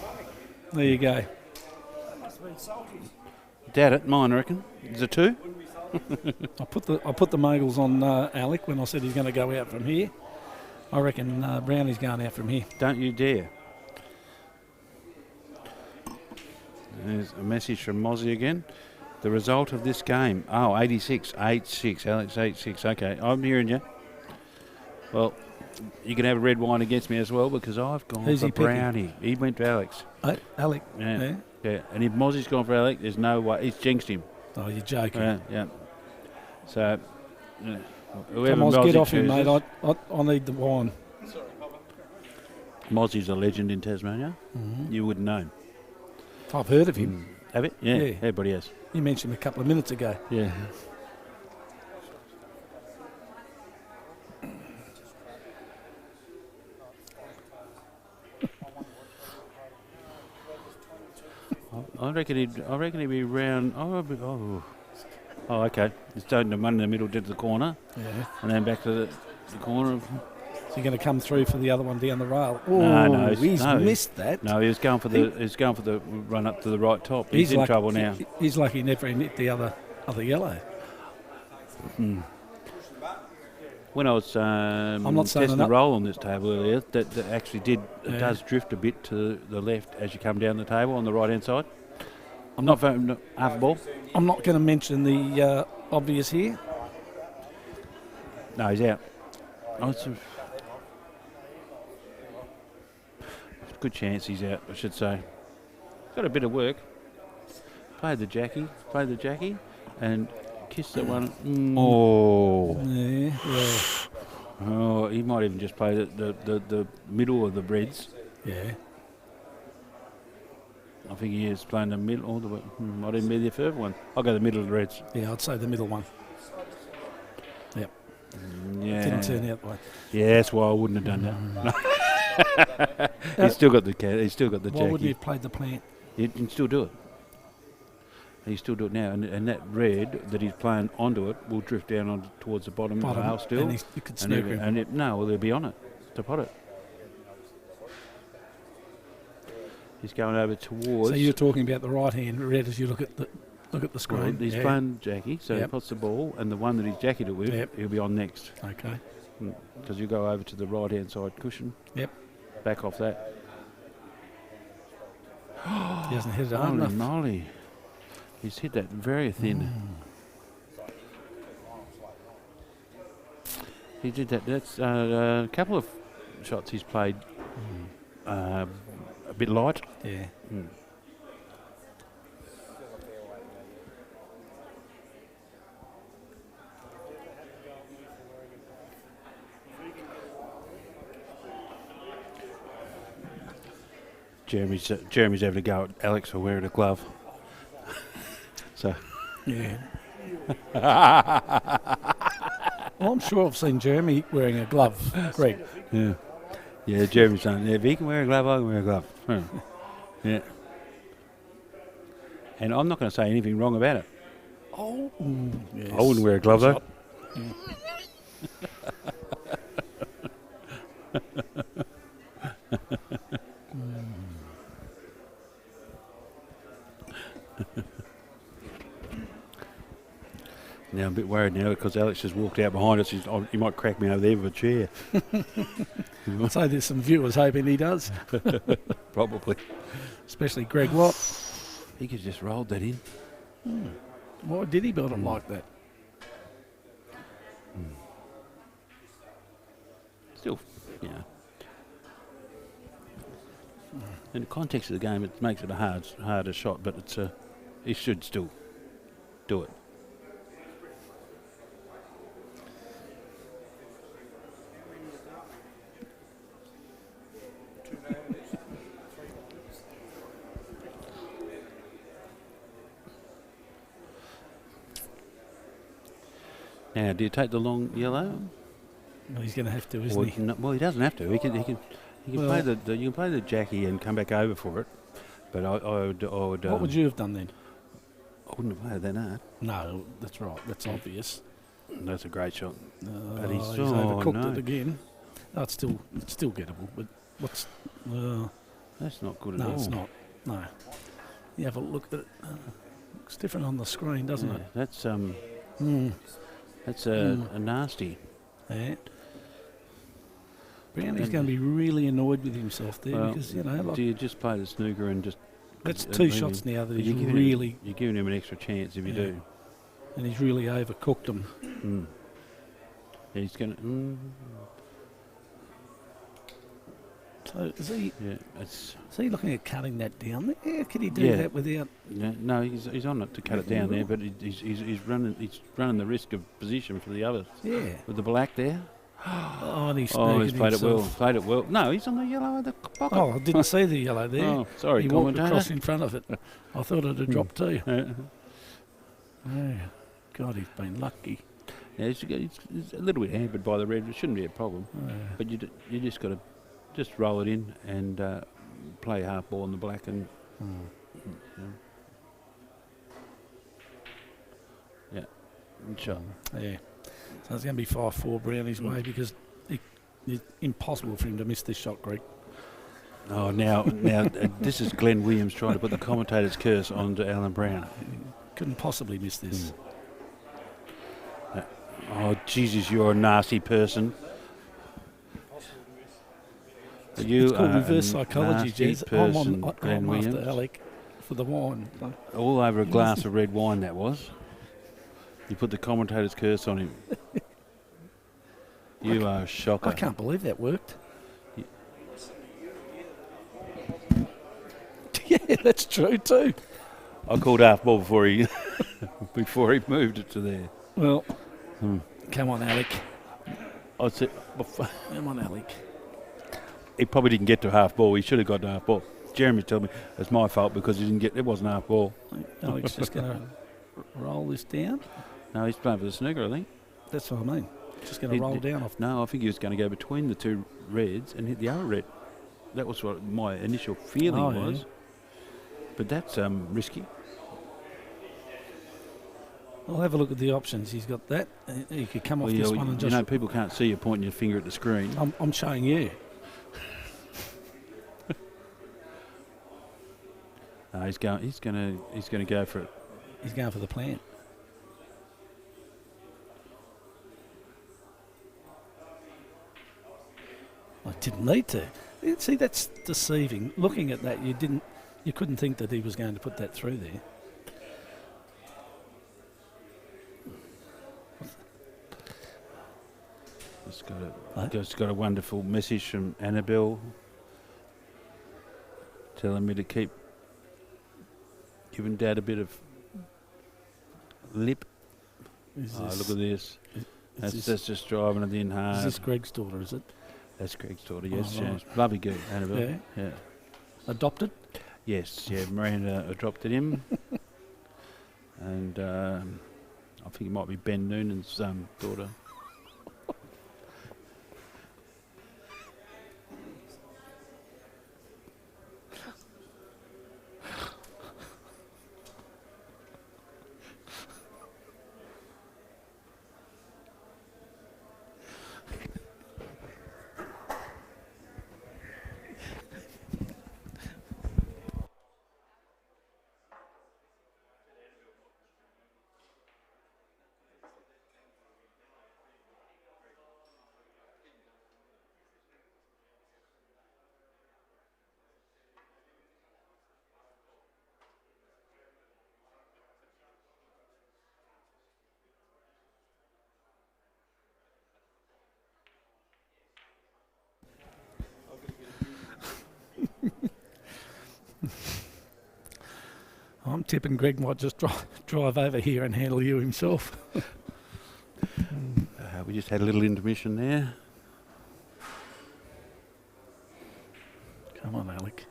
there you go. Doubt it. Mine, I reckon. Is it 2? I put the Mogles on Alec when I said he's going to go out from here. I reckon Brownie's going out from here. Don't you dare. There's a message from Mozzie again. The result of this game. Oh, 86, 8-6. Alex, 8-6. Okay, I'm hearing you. Well, you can have a red wine against me as well because I've gone Who's for he picking? Brownie. He went to Alex. Alec. Yeah. Yeah. And if Mozzie's gone for Alex, there's no way. He's jinxed him. Oh, you're joking. Yeah. So, whoever Come on, Mozzie get off him, chooses- mate. I need the wine. Mozzie's a legend in Tasmania. Mm-hmm. You wouldn't know him. I've heard of him. Have it? Yeah. Yeah. Everybody has. You mentioned him a couple of minutes ago. Yeah. I reckon he'd be round. Oh, okay. He's taking the one in the middle to the corner, Yeah. and then back to the corner. So you're going to come through for the other one down the rail. Oh, No, he's no. missed that. No, he was going for the run up to the right top. He's in lucky, trouble now. He's lucky he never hit the other yellow. When I was not saying testing the enough. roll on this table earlier, that actually did Yeah. it does drift a bit to the left as you come down the table on the right hand side. I'm Not half a ball. I'm not going to mention the obvious here. No, he's out. Oh, it's a good chance he's out, I should say. Got a bit of work. Played the Jackie, and kissed that one. Oh. Yeah. Well, Oh, he might even just play the middle of the breads. yeah. I think he is playing the middle all the way. Might even be the further one. I'll go the middle of the reds. Yeah, I'd say the middle one. Yep. Yeah. Didn't turn out the way. Yeah, that's why I wouldn't have done that. He's still got the cat. He's still got the Why wouldn't he Jackie. have played the plant? He can still do it. He still do it now, and that red that he's playing onto it will drift down on towards the bottom of the rail still. And you could snooker him. Well, they'll be on it to pot it. He's going over towards. So you're talking about the right hand red as you look at the well, screen. he's Yeah. playing Jackie, so he Yep. puts the ball, and the one that he's jackied it with, Yep. he'll be on next. Okay. Because you go over to the right hand side cushion. Yep. Back off that. He hasn't hit it hard Holy enough. moly. He's hit that very thin. He did that. That's a couple of shots he's played a bit light. Yeah. Jeremy's having a go at Alex for wearing a glove. So Yeah. Well, I'm sure I've seen Jeremy wearing a glove, Greg. yeah, Jeremy's saying, if he can wear a glove, I can wear a glove. Yeah. And I'm not going to say anything wrong about it. Oh, yes. I wouldn't wear a glove though. Now I'm a bit worried now because Alex just walked out behind us. He might crack me over there with a chair. I'd say there's some viewers hoping he does, Probably. especially Greg Watt. He could just rolled that in. Why did he build it like that? Still, you know. In the context of the game, it makes it a harder shot, but it's he should still do it. Now, do you take the long yellow? Well, he's going to have to, Or isn't he? no, well, he doesn't have to. He can Well- play the you can play the Jackie and come back over for it. But I would. What would you have done then? I wouldn't have played that hard. No, that's right. That's obvious. That's a great shot. But he's- he's oh, overcooked no. it again. No, it's still gettable. But what's? That's not good at No, all. it's not. No. You have a look at it. Looks different on the screen, doesn't Yeah, it? that's Mm. a nasty. Yeah. Brownie's And- going to be really annoyed with himself there Well, because, you know, like, Do you just play the snooker and just? that's uh, two maybe- shots now that he's You're giving really, you're giving him an extra chance if you Yeah. do. and he's really overcooked them. Mm. He's going to. So is he looking at cutting that down there? Could he do Yeah. that without? No, he's on it to cut it down there, but he's running the risk of position for the others Yeah. with the black there. Oh, and he's Oh, he's played it well. himself. Played it well. No, he's on the yellow at the pocket. Oh, I didn't see the yellow there. Oh, sorry, he walked commentator. across in front of it. I thought it had dropped too. Yeah, Oh, God, he's been lucky. he's a little bit hampered by the red. It shouldn't be a problem, Oh, but you just got to just roll it in and play half ball in the black and yeah, and shot. yeah. So it's going to be 5-4 Brownie's way because it's impossible for him to miss this shot, Greg. Oh, now this is Glenn Williams trying to put the commentator's curse onto Alan Brown. Couldn't possibly miss this. Oh, Jesus, you're a nasty person. You It's called are reverse a psychology, nasty Jez. person, Glenn I'm Williams. after Alec for the wine. All over a glass of red wine, that was. You put the commentator's curse on him. You are a shocker. I can't believe that worked. Yeah, that's true too. I called half ball before he before he moved it to there. Well, come on, Alec. I said Come on, Alec. he probably didn't get to half ball. He should have got to half ball. Jeremy told me it's my fault because he didn't get. It wasn't half ball. Alec's just going to roll this down. No, he's playing for the snooker, I think. That's what I mean. Just going to roll down off. No, I think he was going to go between the two reds and hit the other red. That was what my initial feeling Oh, yeah. was. But that's risky. I'll have a look at the options. He's got that. He could come off this one and you just. know, people can't see you pointing your finger at the screen. I'm showing you. No, he's going to go for it. He's going for the plant. I didn't need to. See, that's deceiving. Looking at that, you couldn't think that he was going to put that through there. It's got a wonderful message from Annabelle telling me to keep giving Dad a bit of lip. Look at this. That's just driving it in hard. Is this Greg's daughter, is it? That's Greg's daughter, yes. Oh, right. Yes. Lovely girl, Annabelle. Yeah. Adopted? Yes, yeah. Miranda adopted him. And I think it might be Ben Noonan's daughter. I'm tipping Greg might just drive over here and handle you himself. We just had a little intermission there. Come on, Alec.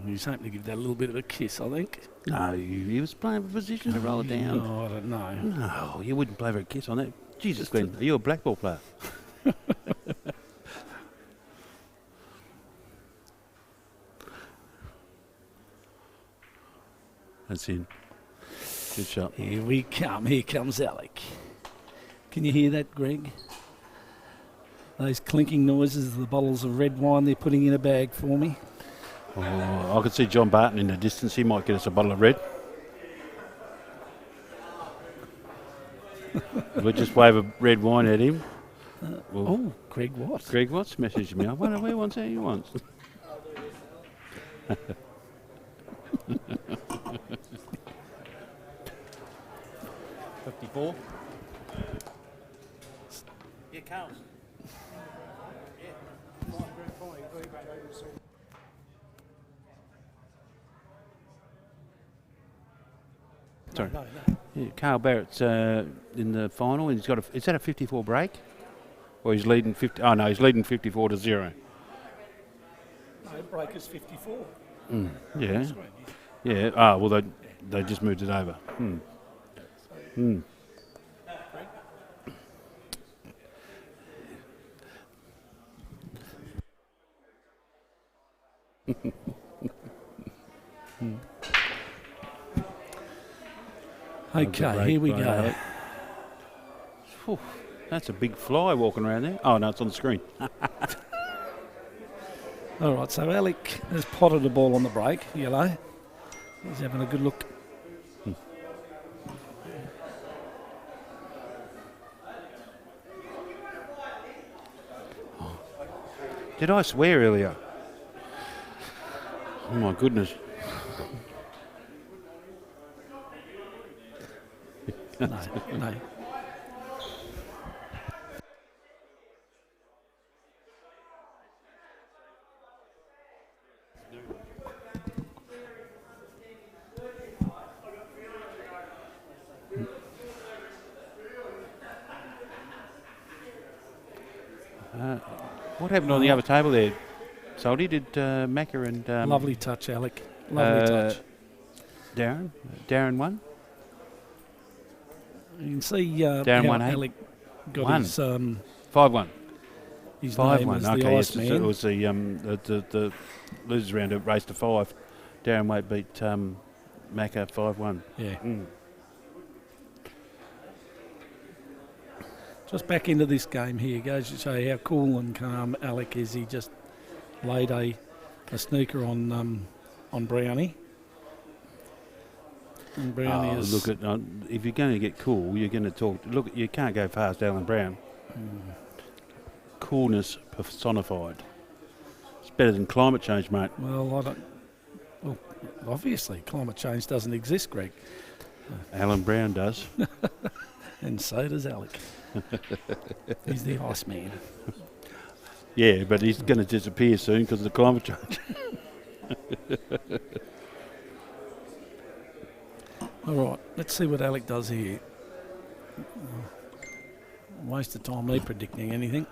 He's hoping to give that a little bit of a kiss, I think. No, he was playing for position to roll it down. Oh, I don't know. No, you wouldn't play for a kiss on that. Jesus, Glenn, are you a black ball player? That's in. Good shot. Here we come. Here comes Alec. Can you hear that, Greg? Those clinking noises of the bottles of red wine they're putting in a bag for me. Oh, I could see John Barton in the distance. He might get us a bottle of red. We'll just wave a red wine at him. Oh, Greg Watts. Greg Watts messaged me. I wonder where wants he wants. $54. Yeah, Carl. Sorry. Yeah, Carl Barrett's in the final, and he's got is that a 54 break? Or he's leading 50? Oh no, he's leading 54 to 0. No, break is 54. Yeah. Yeah. Ah, well they just moved it over. Okay, here we by go. Alec. Phew, that's a big fly walking around there. Oh no, it's on the screen. All right, so Alec has potted a ball on the break, yellow. He's having a good look. Did I swear earlier? Oh my goodness. No, no. What happened on the other table there? Salty, did Macca and Lovely touch, Alec. Lovely touch. Darren won? You can see Darren how won, eh? Alec got Won. his 5-1. his 5-1. name as the Okay, yes, Iceman. it was the losers round of race to 5. Darren Waite beat Macca 5-1. Yeah. Just back into this game here goes to show how cool and calm Alec is. He just laid a snooker on Brownie. And Brownie is... Look at if you're going to get cool, you're going to talk. Look, you can't go past Alan Brown. Coolness personified. It's better than climate change, mate. Well, I don't... Well, obviously, climate change doesn't exist, Greg. Alan Brown does. And so does Alec. He's the Iceman. Yeah, but he's going to disappear soon because of the climate change. All right, let's see what Alec does here. Waste of time me predicting anything.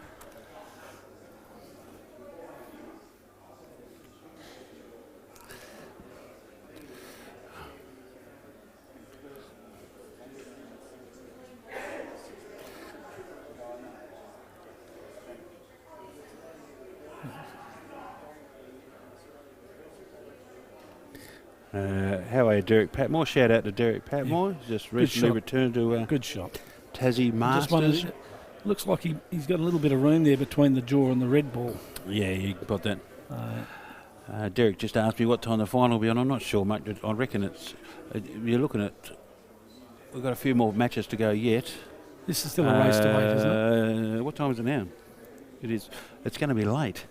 How are you, Derek Patmore? Shout out to Derek Patmore. Yeah. Just recently shot. returned to Good shot. Tassie Just wondered, Masters. looks like he's got a little bit of room there between the jaw and the red ball. Yeah, you got that. Derek just asked me what time the final will be on. I'm not sure, mate. I reckon it's... you're looking at... We've got a few more matches to go yet. This is still a race to wait, isn't it? What time is it now? It is. It's going to be late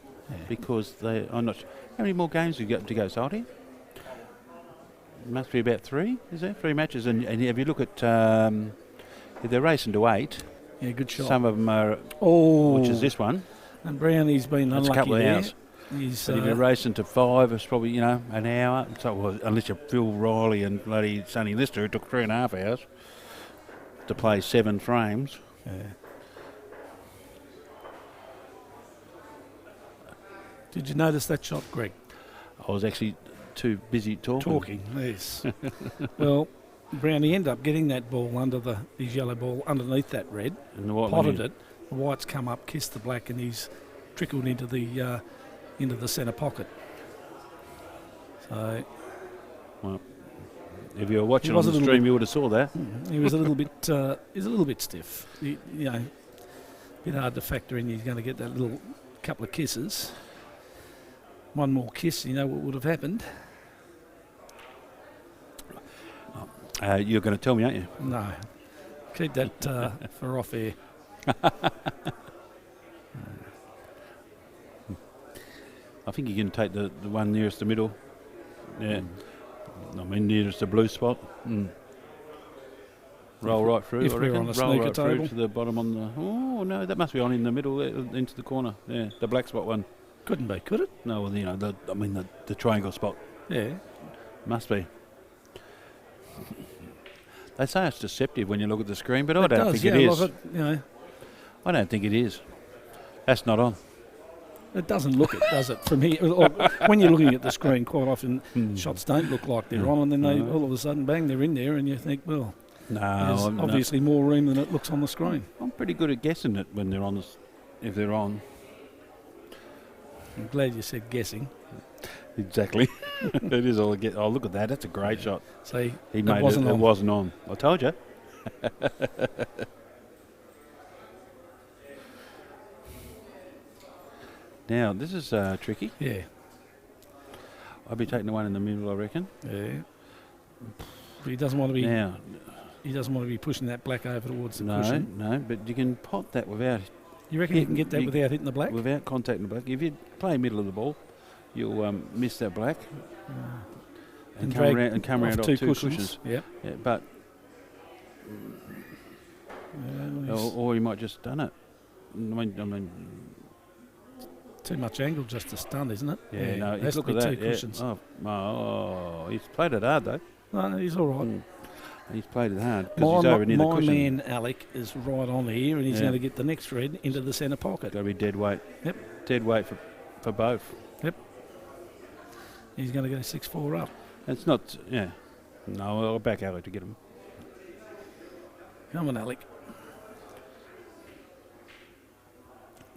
because I'm not... How many more games have you got to go, Salty? Must be about 3, is there? 3 matches. And if you look at... if they're racing to 8... Yeah, good shot. Some of them are... Oh. Which is this one. And Brownie's been That's unlucky a couple of there. hours. He's, But if you're racing to 5, it's probably, an hour. So, well, unless you're Phil Riley and bloody Sonny Lister, it took 3.5 hours to play 7 frames. yeah. Did you notice that shot, Greg? I was actually too busy talking. Yes. Well, Brownie ended up getting that ball his yellow ball underneath that red, And the white potted one it. The white's come up, kissed the black, and he's trickled into the centre pocket. So If you were watching He on was the a little stream, bit- you would have saw that. he was a little bit stiff. You know, a bit hard to factor in. He's going to get that little couple of kisses. One more kiss, you know what would have happened? You're going to tell me, aren't you? No. Keep that for off air. I think you can take the one nearest the middle. Yeah. I mean, nearest the blue spot. Roll right through. if I we're reckon. on a Roll snooker right through table. to the bottom on the. Oh no, that must be on in the middle, into the corner. Yeah, the black spot one. Couldn't be, could it? No, well, you know, the triangle spot Yeah. must be. They say it's deceptive when you look at the screen, but I It don't does, think yeah, it is. like you know, I don't think it is. That's not on. it doesn't look it, does it? From here, or when you're looking at the screen, quite often shots don't look like they're on, and then they all of a sudden, bang, they're in there, and you think, well, No, there's I'm, obviously more room than it looks on the screen. I'm pretty good at guessing it when they're on. If they're on. I'm glad you said guessing. Exactly. It is all I get. Oh, look at that. That's a great shot. See, He made wasn't it. It on. wasn't on. I told you. Now, this is tricky. Yeah, I'll be taking the one in the middle, I reckon. yeah. But he doesn't want to be. Now, He doesn't want to be pushing that black over towards the no, cushion. no, but you can pot that without You reckon you can get that You- without hitting the black? without contacting the black. If you play middle of the ball, you'll miss that black and come drag around off off two cushions. Yep. Yeah, but or you might just done it. I mean, too much angle just to stun, isn't it? yeah, no. has Look to at be that. two Yeah. cushions. Oh, he's played it hard though. No, he's all right. He's played it hard because he's over near the My cushion. man Alec is right on here, and he's Yeah. going to get the next red into the centre pocket. Got to be dead weight. Yep. Dead weight for both. He's going to go 6-4 up. It's not. Yeah. No, I'll back Alec to get him. Come on, Alec.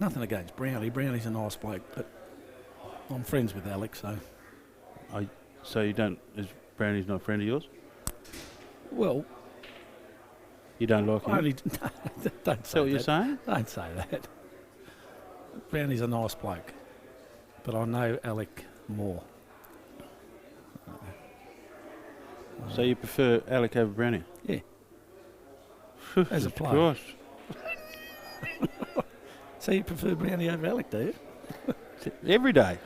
Nothing against Brownie. Brownie's a nice bloke, but I'm friends with Alec, so. So you don't? Is Brownie's not a friend of yours? Well, You don't like him? I only don't Is say that what you're that. saying? Don't say that. Brownie's a nice bloke, but I know Alec more. So you prefer Alec over Brownie? Yeah. As a player. Gosh. So you prefer Brownie over Alec, do you? Every day.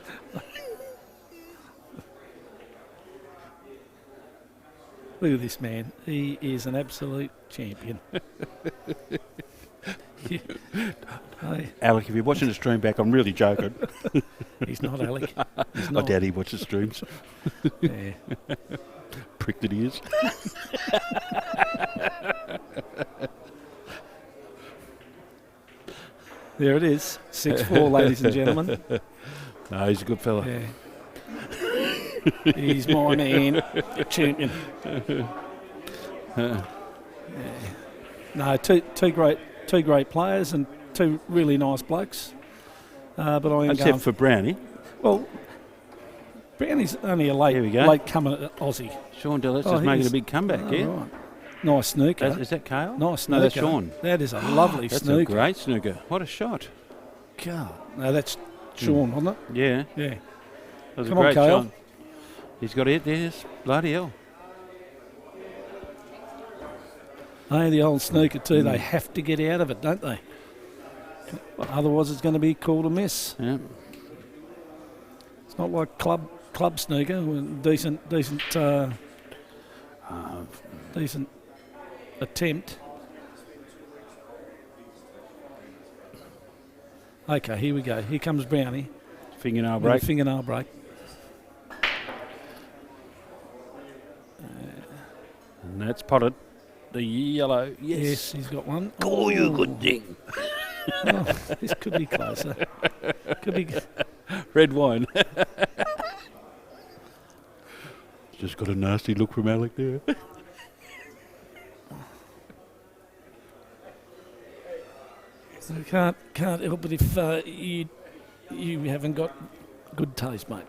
Look at this man. He is an absolute champion. Yeah. Hey, Alec, if you're watching the stream back, I'm really joking. he's not Alec. He's I not. doubt he watches streams. Yeah. Prick that he is. There it is. 6-4, ladies and gentlemen. No, he's a good fella. Yeah. He's my man, champion. Yeah. No, two great players and two really nice blokes. But I am Except going for Brownie. well. Brownie's only a Here we go. late comer Aussie. Sean Dellis Oh, is he making is. a big comeback Oh, here. right. Nice snooker. Is that Kale? Nice snooker. No, that's Sean. That is a lovely That's snooker. a great snooker. What a shot. God. No, that's Sean, wasn't it? Yeah, Yeah. that was Come a on, great Kale. shot. He's got it. Yes, bloody hell. Hey, the old snooker too. They have to get out of it, don't they? Otherwise, it's going to be called a miss. Yeah. It's not like club snooker. Decent attempt. Okay, here we go. Here comes Brownie. Fingernail with a break. fingernail break. And that's potted. The yellow. Yes, he's got one. Oh, you good thing. Oh, this could be closer. Could be. Red wine. Got a nasty look from Alec there. I can't help it if you haven't got good taste, mate.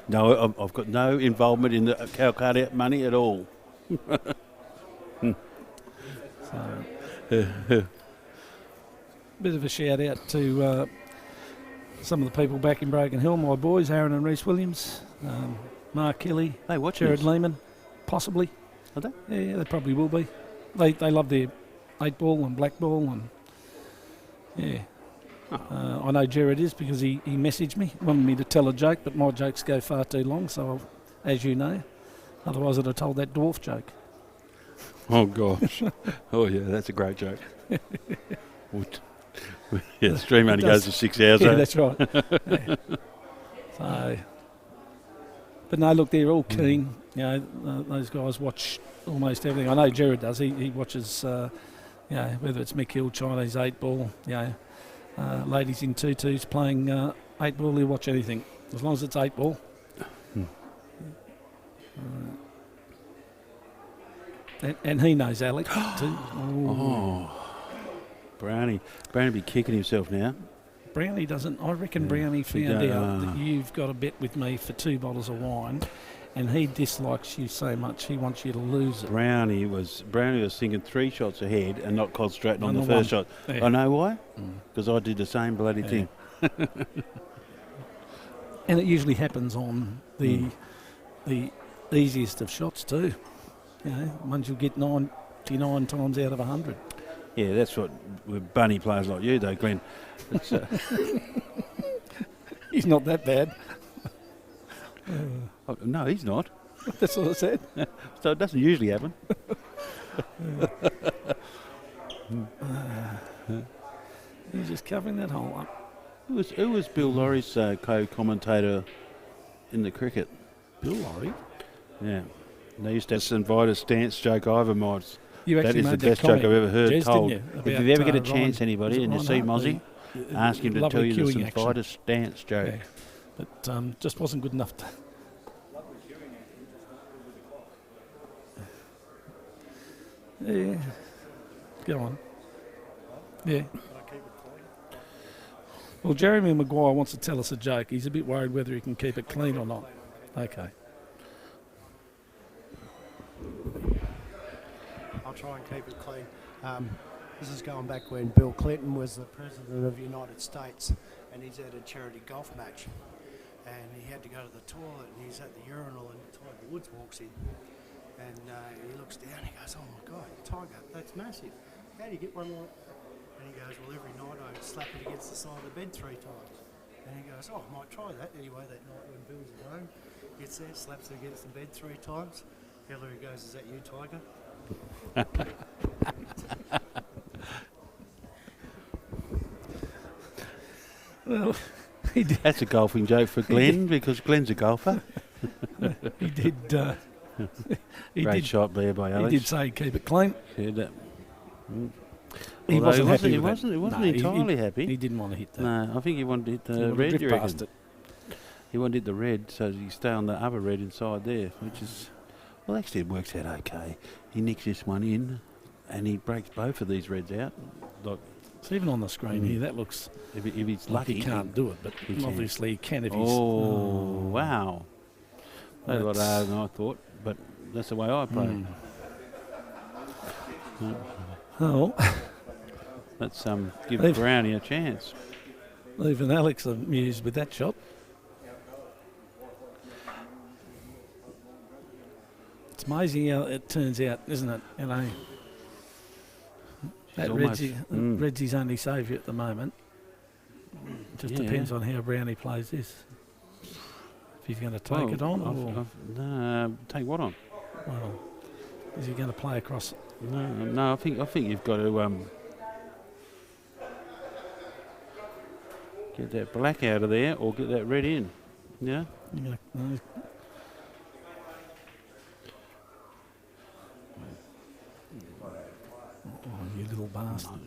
No, I've got no involvement in the cow card out money at all. So, bit of a shout out to some of the people back in Broken Hill, my boys, Aaron and Reese Williams, Mark Kelly, Hey, watch Jared this. Lehman, possibly. Are they? Yeah, they probably will be. They love their 8-ball and black ball, and yeah. I know Jared is because he messaged me, wanted me to tell a joke, but my jokes go far too long, so as you know, otherwise I'd have told that dwarf joke. Oh, gosh. Oh, yeah, that's a great joke. Yeah, the stream only goes to 6 hours. Yeah, eh? that's right. Yeah. So, but no, look, they're all keen. You know, those guys watch almost everything. I know Jared does. He watches, you know, whether it's Mick Hill, Chinese 8-ball, you know, ladies in tutus playing 8-ball, he'll watch anything as long as it's 8-ball. And he knows Alec too. Oh, Brownie be kicking himself now. Brownie doesn't. I reckon Yeah. Brownie found Yeah. out that you've got a bet with me for 2 bottles of wine, and he dislikes you so much he wants you to lose it. Brownie was thinking 3 shots ahead and not concentrating on On the the first one. shot. Yeah. I know why. Mm. Because I did the same bloody Yeah. thing. And it usually happens on the easiest of shots too. You know, ones you'll get 99 times out of 100. Yeah, that's what with bunny players like you, though, Glenn. It's, He's not that bad. oh, no, he's not. That's what I said. So it doesn't usually happen. He's just covering that hole up. Who was Bill Laurie's co-commentator in the cricket? Bill Laurie. Yeah. They used to invite a stance joke over mods. You That actually is the made best joke comment, I've ever heard Jez, told. didn't you, If about, you ever get a Ryan- chance, anybody, was it and you Ryan see Hart, Mozzie, the ask him to lovely tell you the queuing St. action. Vitus stance joke. Yeah. But just wasn't good enough to... Yeah. Go on. Yeah. Well, Jeremy Maguire wants to tell us a joke. He's a bit worried whether he can keep it clean or not. Okay. I'll try and keep it clean. This is going back when Bill Clinton was the President of the United States, and he's at a charity golf match. And he had to go to the toilet, and he's at the urinal, and Tiger Woods walks in. And he looks down, he goes, "Oh my God, Tiger, that's massive. How do you get one like that?" And he goes, "Well, every night I slap it against the side of the bed 3 times." And he goes, "Oh, I might try that." Anyway, that night when Bill's at home, gets there, slaps it against the bed 3 times. Hillary goes, "Is that you, Tiger?" Well, he did. That's a golfing joke for Glenn because Glenn's a golfer. He did. He Great did. shot there by He Alex. did say keep it clean. Yeah, that- He Although wasn't happy he with wasn't, that. he wasn't No, entirely happy. He didn't want to hit that. No, I think he wanted to hit He the wanted to red, drift you past reckon? it. He wanted to hit the red so he stay on the other red inside there, which is, well, actually it works out okay. He nicks this one in and he breaks both of these reds out. Like, So even on the screen here, that looks if he's like lucky. he can't do it, but he can. obviously he can if he's... Oh, wow. That's a lot That's- harder than I thought, but that's the way I play. Oh, Let's give Leave- Brownie a chance. even Alex amused with that shot. It's amazing how it turns out, isn't it? You know, that almost- Red's only saviour at the moment. Just Yeah. depends on how Brownie plays this. If he's going to take it on, or No, take what on? well, is he going to play across? No. I think you've got to get that black out of there or get that red in. Yeah. You know, oh, you little bastard.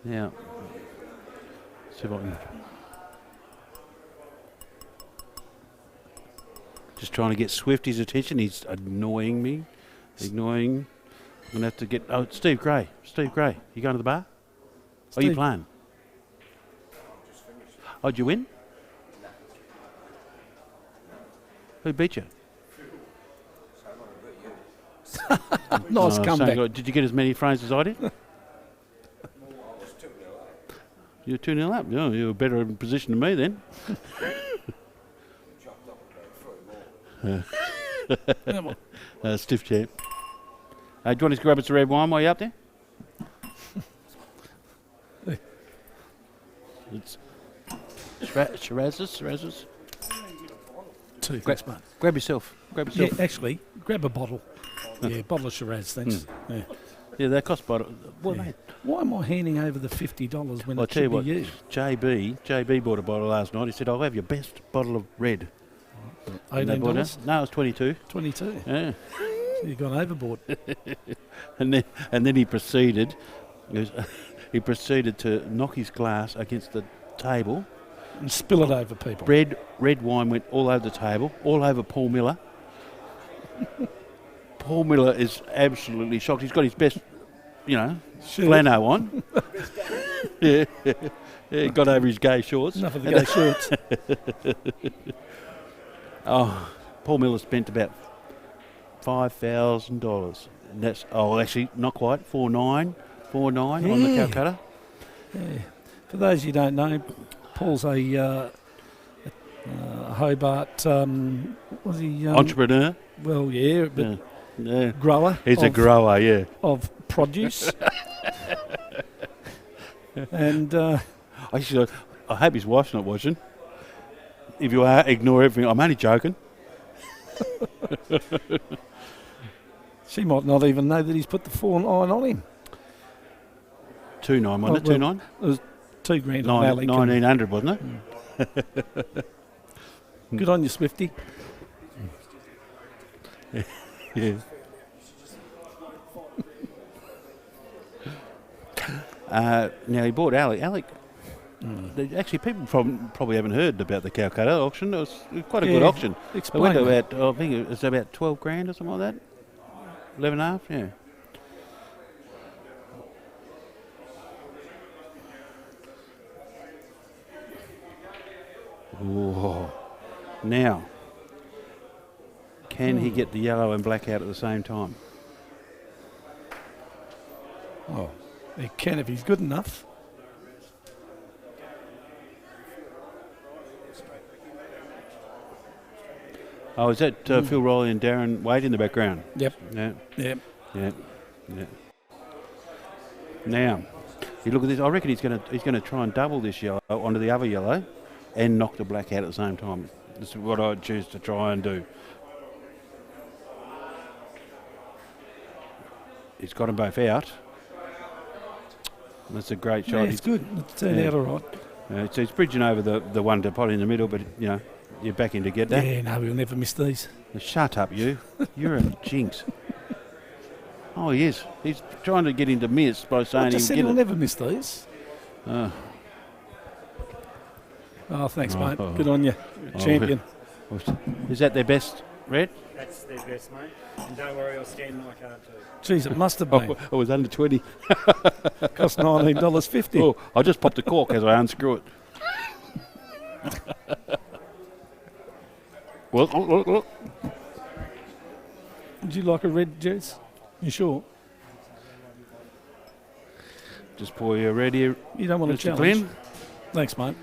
Now, see if I can. Just trying to get Swifty's attention. He's annoying me. Ignoring. I'm going to have to get. Oh, Steve Gray. Steve Gray. You going to the bar? Are you Steve. playing? Oh, did you win? Who beat you? Nice Oh, comeback. saying, did you get as many frames as I did? You're 2-0 up. Oh, you were better in position than me then. Stiff champ. Do you want us to grab us a red wine while you're up there? It's Shirazes. Two, thanks, mate. Grab yourself. Yeah, actually, grab a bottle. Yeah, bottle of Shiraz, thanks. Yeah. Yeah, they cost bottle. Well, Yeah. mate, Why am I handing over the $50 when I'll it tell you should be what. you? JB bought a bottle last night. He said, "I'll have your best bottle of red." And they bought $18? it. No, it was 22. 22. Yeah. You've gone overboard. And then he proceeded. He proceeded to knock his glass against the table. And spill it over people. Red wine went all over the table, all over Paul Miller. Paul Miller is absolutely shocked. He's got his best, Shirt. flannel on. Yeah, he got over his gay shorts. Enough of the gay shorts. Oh, Paul Miller spent about $5,000. And that's actually not quite $4,900 on the Yeah. Calcutta. Yeah. For those who don't know, Paul's a Hobart, was he? Entrepreneur. Well, yeah, but Yeah. grower. He's a grower, yeah. Of produce. And I hope his wife's not watching. If you are, ignore everything. I'm only joking. she might not even know that he's put the 4.9 on him. 2,900, wasn't it? well, 2,900? It was $2,000 on Alec. 1,900, wasn't it? Good on you, Swifty. Yeah. Now he bought Alec. Actually, people probably haven't heard about the Calcutta auction. It was quite a good Yeah, auction. It explain went to that. about, I think it was about 12 grand or something like that. 11 and a half, yeah. Ooh. Now, can he get the yellow and black out at the same time? Oh, he can if he's good enough. Oh, is that Phil Rowley and Darren Wade in the background? Yep. Yeah, Yep. yeah, yeah. Now, you look at this. I reckon he's going to try and double this yellow onto the other yellow, and knock the black out at the same time. This is what I'd choose to try and do. He's got them both out. That's a great shot. Yeah, it's good. It's turned Yeah. out all right. So he's bridging over the one to pot in the middle, but you're back in to get that. Yeah, no, we'll never miss these. Shut up, you. You're a jinx. Oh, he is. He's trying to get into miss by I saying just said he he'll can get it. never miss these. Oh. Oh, thanks, mate. Oh. Good on you. Champion. Is that their best, Red? That's their best, mate. And don't worry, I'll stand my card too. Jeez, it must have been. Oh, it was under 20. Cost $19.50. Oh, I just popped the cork as I unscrew it. Look. Would you like a red, Jez? You sure? Just pour your red here, You don't want to Mr. challenge? Glenn. Thanks, mate.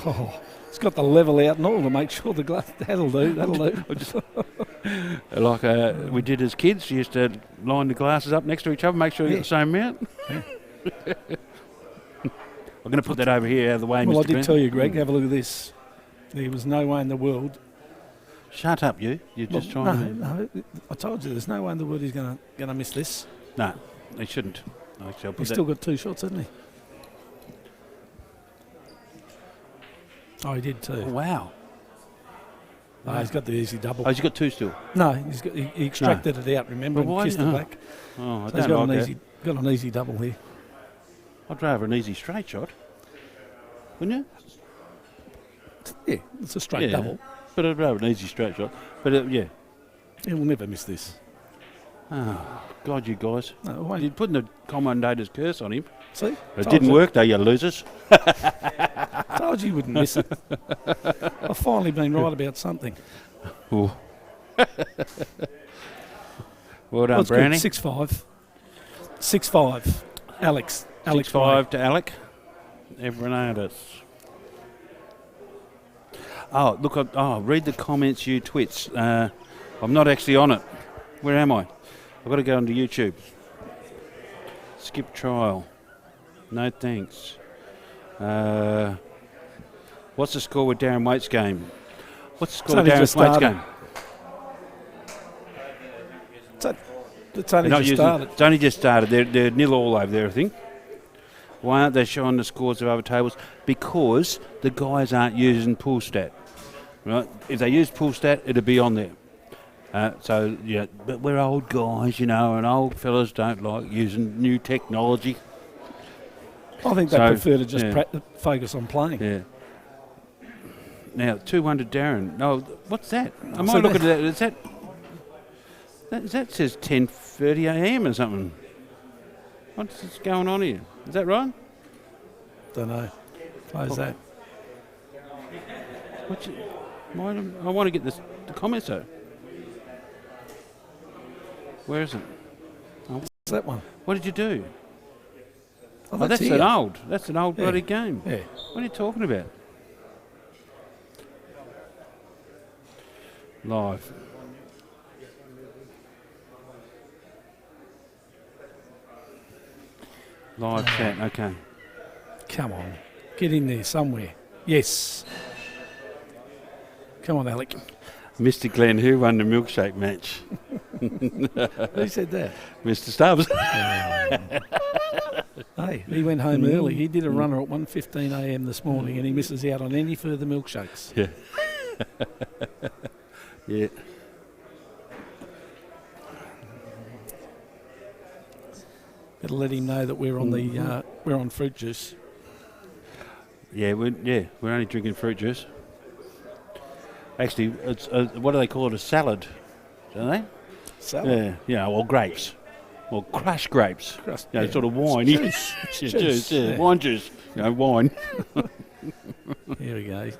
Oh, it's got the level out and all to make sure the glass. That'll do. Like we did as kids. You used to line the glasses up next to each other, make sure you get the same amount. I'm going to put that over here out of the way, Well, Mr. I did Glenn. tell you, Greg, have a look at this. There was no way in the world. Shut up, you. You're just Well, trying to... No, I told you, there's no way in the world he's going to miss this. No, he shouldn't. Actually, I'll put He's that... still got two shots, hasn't he? Oh, he did too. Oh, wow. No, he's got the easy double. Oh, he's got two still. No, he extracted it out, remember, But why- and kissed the oh. black. Oh, I So he's don't got like an that. easy. Got an easy double here. I'd rather an easy straight shot. Wouldn't Yeah, it's a straight you? double. But I'd rather an easy straight shot. But yeah. He will never miss this. Oh, God, you guys. No, wait. You're putting the commentator's curse on him. See? It Told didn't you. work, though, you losers. Told you wouldn't miss it. I've finally been right about something. Ooh. Well done, That's good. Brownie. 6-5. 6-5. Alex. Alex 6-5 to Alec. Everyone had it. Oh, look, read the comments, you twits. I'm not actually on it. Where am I? I've got to go onto YouTube. Skip trial. No thanks. What's the score with Darren Waite's game? What's the score with only Darren just Waite's started. game? It's only They're not just using- started. It's only just started. They're nil all over there, I think. Why aren't they showing the scores of other tables? Because the guys aren't using pool stat. Right? If they use pool stat, it'd be on there. So, yeah, but we're old guys, you know, and old fellas don't like using new technology. I think they So, prefer to just yeah. focus on playing. Yeah. Now, 2-1 to Darren. No, what's that? I So might look that- at that. That says 10:30 a.m. or something. What's going on here? Is that right? Don't know. Close that. I want to get the comments though. Where is it? What's that one? What did you do? Oh, That's here. an old. That's an old Yeah. bloody game. Yeah. What are you talking about? Live. Live chat. Okay. Come on. Get in there somewhere. Yes. Come on, Alec. Mr. Glenn, who won the milkshake match? Who said that? Mr. Stubbs. Hey, he went home early. He did a runner at 1:15 a.m. this morning, and he misses out on any further milkshakes. Yeah. Better let him know that we're on the we're on fruit juice. We're only drinking fruit juice. Actually, it's what do they call it? A salad, don't they? Salad. Yeah. Well, grapes. Well, crushed grapes. Crust, You know, yeah. sort of wine. Juice. It's Yeah, juice, yeah. yeah. Wine juice. You know, wine. Here we go.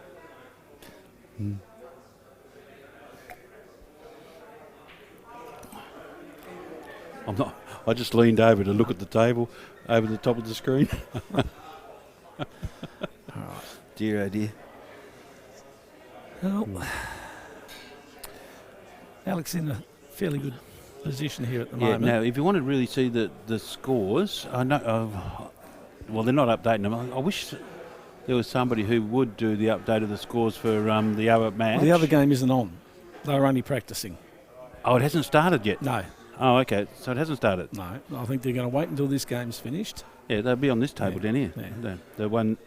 I'm not. I just leaned over to look at the table over the top of the screen. Dear, oh dear. Well, Alex in a fairly good position here at the Yeah. moment. Now, if you want to really see the scores, I know. Well, they're not updating them. I wish there was somebody who would do the update of the scores for the other match. Well, the other game isn't on. They're only practicing. Oh, it hasn't started yet. No, Oh, okay. So it hasn't started. no. I think they're going to wait until this game's finished. Yeah, they'll be on this table Yeah, down here. yeah. The one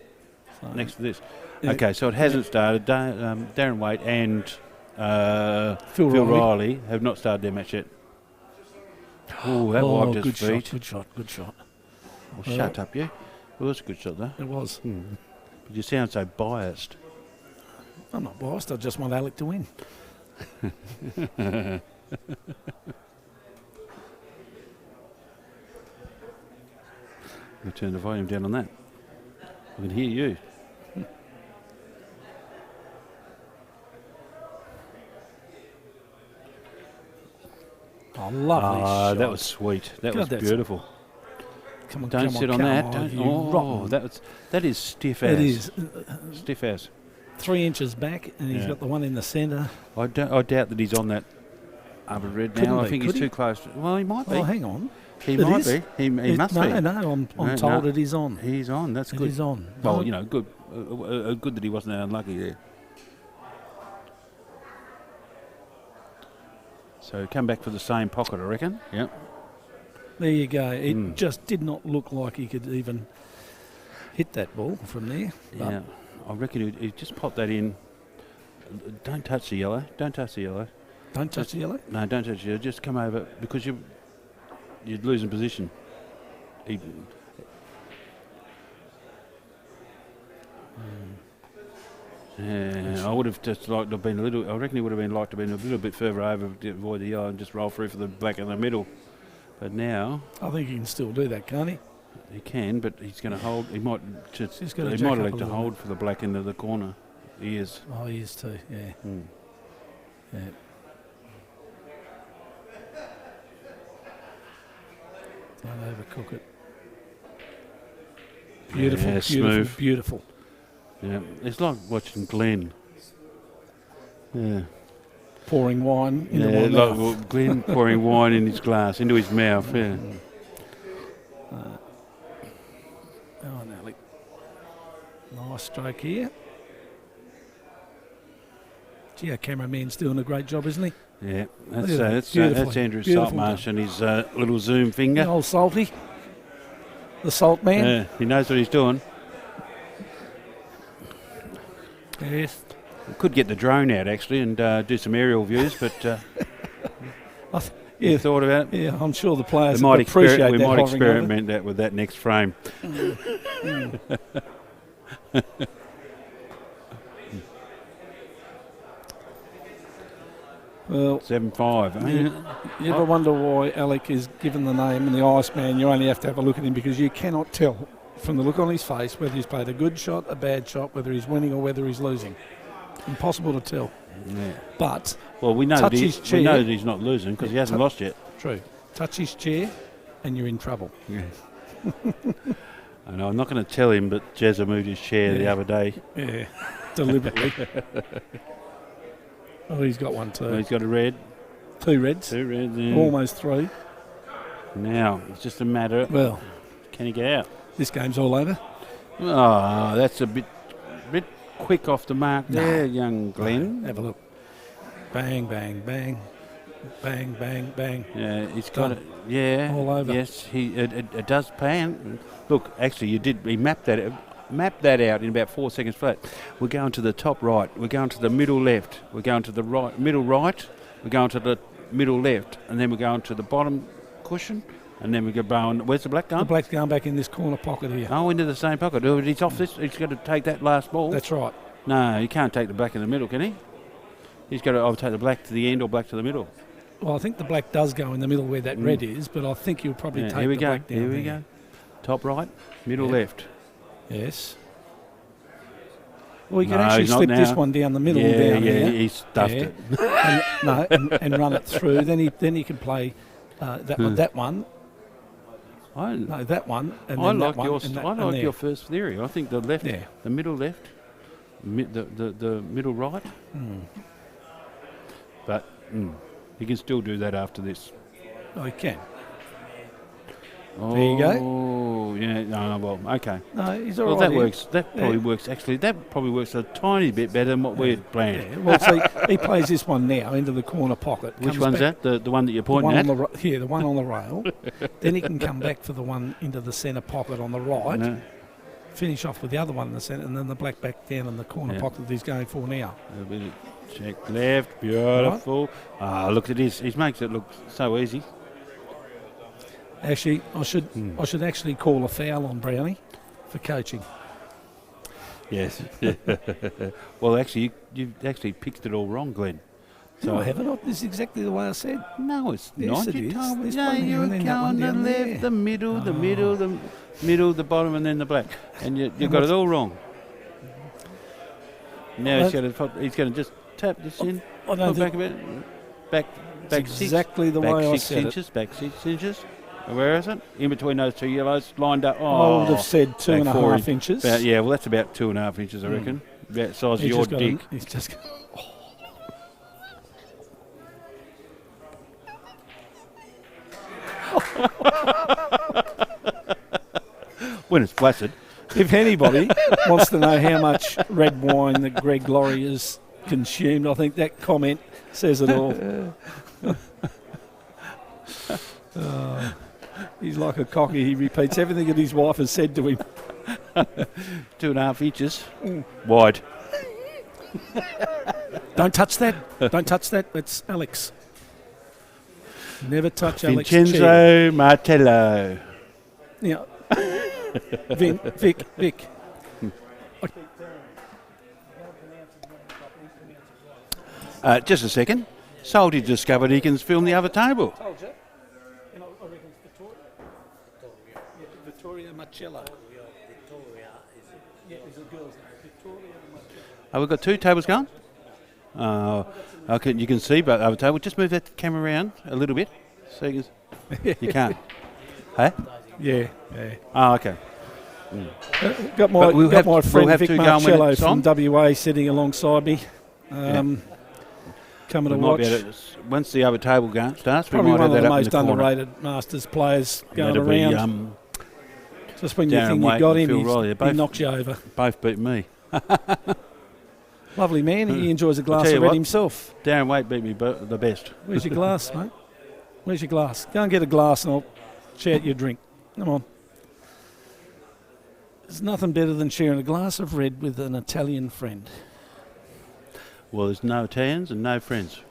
So, next to this. yeah. Okay, so it hasn't started. Darren Waite and Phil Phil Riley. Riley have not started their match yet. Oh, that wiped his good feet. shot, good shot, good shot. Oh, shut up, you. It was a good shot, though. It was. But you sound so biased. I'm not biased. I just want Alec to win. I'll turn the volume down on that. I can hear you. Oh, lovely shot. That was sweet. That God, was that's- beautiful. Come on, Don't come sit on come that. on, Don't. you Oh, rotten. that is stiff as. It is. Stiff as. 3 inches back, and he's Yeah. got the one in the centre. I doubt that he's on that other red Couldn't now. I be, think could he's he? too close. Well, he might be. Oh, hang on. He It might is? be. He must no, be. No, I'm No, told no. it is on. He's on. That's It good. is on. Well, No, you know, good. Good that he wasn't unlucky there. So come back for the same pocket, I reckon. Yep. There you go. It just did not look like he could even hit that ball from there. But Yeah. I reckon he just popped that in. Don't touch the yellow. Don't touch the yellow. Don't touch the yellow. No, don't touch the yellow. Just come over because you're losing position. he yeah, I would have just liked to have been a little. I reckon he would have been liked to have been a little bit further over to avoid the yellow and just roll through for the black in the middle. But now I think he can still do that, can't he? he can, but he's going to hold. He might just. He's gotta He jack might up elect a to little hold for the black into the corner. He is. Oh, he is too. Yeah. Mm. Yeah. Don't overcook it. Beautiful, Yeah, beautiful, smooth. beautiful. Yeah, it's like watching Glenn. Yeah. Pouring wine into Yeah, my like mouth. well, Glenn pouring wine in his glass into his mouth. Yeah. Oh, Nelly. Nice stroke here. Gee, our cameraman's doing a great job, isn't he? Yeah, Look at that. that's Beautifully, Andrew beautiful Saltmarsh and his little zoom The finger. old Salty. The Salt Man. Yeah, he knows what he's doing. Yes. We could get the drone out actually and do some aerial views, but Yeah, you thought about it. yeah, I'm sure the players We would might, appreciate that. we might hovering over. experiment that with that next frame. Well, 7-5. you ever wonder why Alec is given the name and the Iceman? You only have to have a look at him because you cannot tell from the look on his face whether he's played a good shot, a bad shot, whether he's winning or whether he's losing. Impossible to tell. Yeah. But, Well, we know that Touch his we know chair. that he's not losing because he hasn't lost yet. true, touch his chair and you're in trouble. I know. I'm not going to tell him, but Jezza moved his chair the Yeah. other day. Yeah, deliberately. Oh, he's got one too. He's got a red, 2 reds, 2 reds. Yeah. almost 3. Now it's just a matter. Well, Can he get out? this game's all over. Oh, that's a bit quick off the mark No. there, young Glenn. Have a look. Bang, bang, bang. Bang, bang, bang. Yeah, he's got Done. it. Yeah, All over. Yes, it does pan. Look, actually, you did. He mapped that out in about 4 seconds flat. We're going to the top right. We're going to the middle left. We're going to the middle right. We're going to the middle left, and then we're going to the bottom cushion, and then we go going. Where's the black The going? black's going back in this corner pocket here. Oh, into the same pocket. Oh, he's off this. He's got to take that last ball. That's right. No, he can't take the black in the middle, can he? He's got to either take the black to the end or black to the middle. Well, I think the black does go in the middle where that red is, but I think you'll probably Yeah, take here we the go. black down Here we there. go. Top right, middle Yeah. left. Yes. Well, you can No, actually he's not slip this now. one down the middle Yeah, down yeah, here. he stuffed Yeah. it. and run it through. Then he can play that one. That one. And I then like that one, your and that, I and like there. your first theory. I think the left, Yeah. the middle left, the middle right. But he can still do that after this. Oh, he can. Oh, There you go. Yeah. No. Well. Okay. No, he's all Well, right. that here. works. That probably Yeah. works. Actually, that probably works a tiny bit better than what we had planned. Yeah. Well, see, he plays this one now into the corner pocket. Which comes one's back- that? The one that you're The pointing one at? on the the one on the rail. Then he can come back for the one into the centre pocket on the right. No. Finish off with the other one in the centre, and then the black back down in the corner Yeah. pocket that he's going for now. A bit of check left, beautiful. Ah, look at this. He makes it look so easy. Actually, I should actually call a foul on Brownie for coaching. Yes. Well, actually, you've actually picked it all wrong, Glenn. No, I haven't. This is exactly the way I said. No, it's Yes, not. it You is. told me. This No, one here you were and then that one going the down left, there. the middle, the Oh. middle, the middle, the bottom, and then the black. And you got it all wrong. Now he's going to just tap this in. I don't Put back a think bit. Back it's six. exactly the Back way I 6 said it. inches. Back 6 inches. Where is it? In between those two yellows, lined up. I Oh, would have said two back and a 4 half inches. About, yeah, well, that's about 2.5 inches, I reckon. About the size of He's your just got dick. he's just got, When it's flaccid. if anybody wants to know how much red wine that Greg Laurie has consumed, I think that comment says it all. He's like a cocky. He repeats everything that his wife has said to him. 2.5 inches wide. Don't touch that. Don't touch that. That's Alex. Never touch Alex. chair. Vincenzo Martello. Yeah. Vic. Just a second. Salty discovered he can film the other table. Told you. And I reckon it's Victoria. Victoria Marcello. Yeah, there's a girl's name. Victoria Marcello. Have we got 2 tables going? Okay, you can see both other tables. Just move that camera around a little bit. So you can. You can't. Hey? Yeah. Oh, okay. Got But we'll have- my friend we'll have Vic two going when Marcello it's from on. WA sitting alongside me. Coming We to might watch. be able to, once the other table starts, we Probably might one have of that the up in most the corner. underrated Masters players going That'll be, around. Just when you Darren think Waite you got and him, Phil Riley. he Both- knocks you over. both beat me. Lovely man. He enjoys a glass tell you of red what. himself. Darren Waite beat me the best. Where's your glass, mate? Where's your glass? Go and get a glass and I'll shout you a drink. Come on. There's nothing better than sharing a glass of red with an Italian friend. Well, there's no Italians and no friends.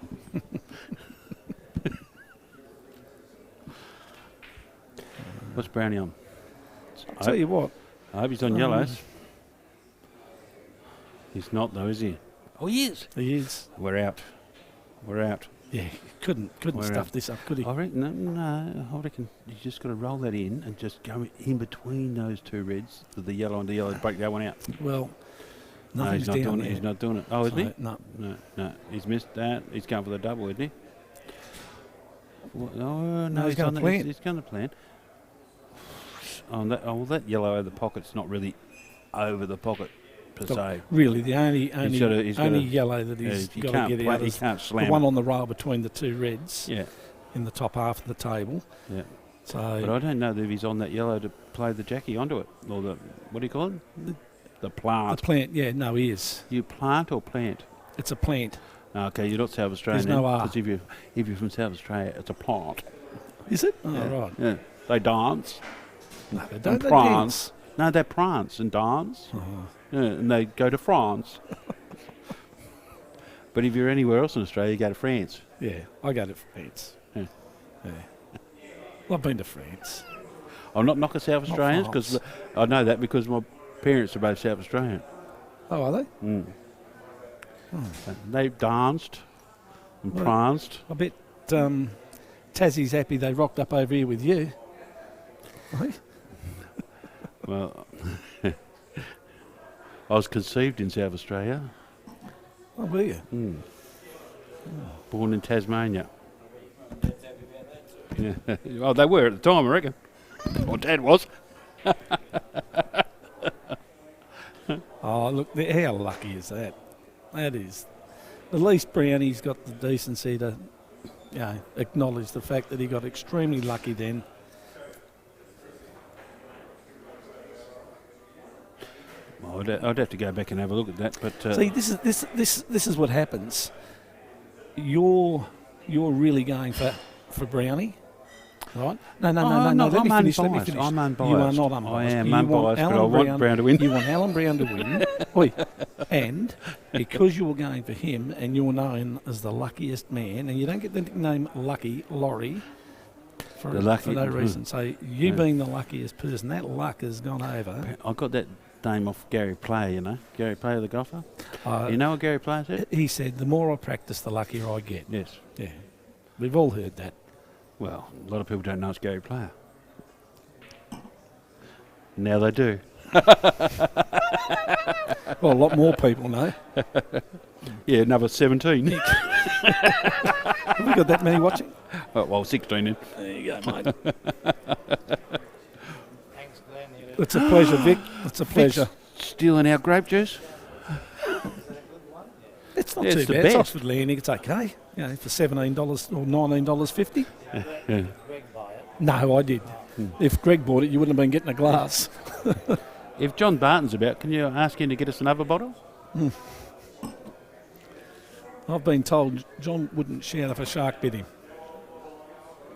What's Brownie on? I'll tell you what. I hope he's on yellows. He's not though, is he? Oh, he is. He is. We're out. We're out. Yeah, couldn't We're stuff out. this up, could he? I reckon, no, I reckon you just got to roll that in and just go in between those 2 reds, the yellow and the yellow, break that one out. Well, No, nothing's he's not down doing there. it. He's not doing it. Oh, isn't he? So, no. No, he's missed that. He's going for the double, isn't he? Oh, no, he's going on to the- plant. He's going to plan. Well, that yellow over the pocket's not really over the pocket per se. Really, the only he's gotta- yellow that he's He got to can't get play, out he is can't the slam one it. on the rail between the 2 reds Yeah, in the top half of the table. yeah. So But I don't know if he's on that yellow to play the Jackie onto it. Or the, what do you call it? The the plant. plant, yeah, no, he is. You plant or plant? It's a plant. Okay, you're not South Australian. There's no R. Because if you're from South Australia, it's a plant. Is it? Oh, Yeah. right. Yeah. They dance. No, they don't. They prance. dance. No, they prance and dance. Oh. Yeah, and they go to France. But if you're anywhere else in Australia, you go to France. Yeah, I go to France. Yeah. Yeah. Well, I've been to France. I'm not knocking South Australians because France. I know that because my parents are both South Australian. Oh, are they? Mm. They danced and Well- pranced. I bet Tassie's happy they rocked up over here with you. Right? Well, I was conceived in South Australia, Oh, were you? born in Tasmania. Yeah. Well, they were at the time, I reckon. Or Dad was. Oh, look, how lucky is that? That is. At least Brownie's got the decency to acknowledge the fact that he got extremely lucky then. Well, I'd have to go back and have a look at that. But See, this is what happens. You're really going for Brownie, right? No. Let me I'm finish. Let me unbiased. finish. I'm unbiased. You are not unbiased. I am You want unbiased, but I Alan want Brown to win. You want Alan Brown to win. Oi. And because you're going for him, and you're known as the luckiest man, and you don't get the nickname Lucky Laurie for no reason. So you being the luckiest person, that luck has gone over. I got that name off Gary Player, you know. Gary Player, the golfer. You know what Gary Player said? He said, "The more I practice, the luckier I get." Yes. Yeah, we've all heard that. Well, a lot of people don't know it's Gary Player. Now they do. Well, a lot more people know. Yeah, number 17. Have we got that many watching? Well, 16 then. There you go, mate. It's a pleasure, Vic. It's a pleasure. Stealing our grape juice. It's not Yeah, too it's the bad. It's best. Oxford Landing. It's okay. You know, for $17 or $19.50. Yeah. No, I did. If Greg bought it, you wouldn't have been getting a glass. If John Barton's about, can you ask him to get us another bottle? I've been told John wouldn't shout if a shark bit him.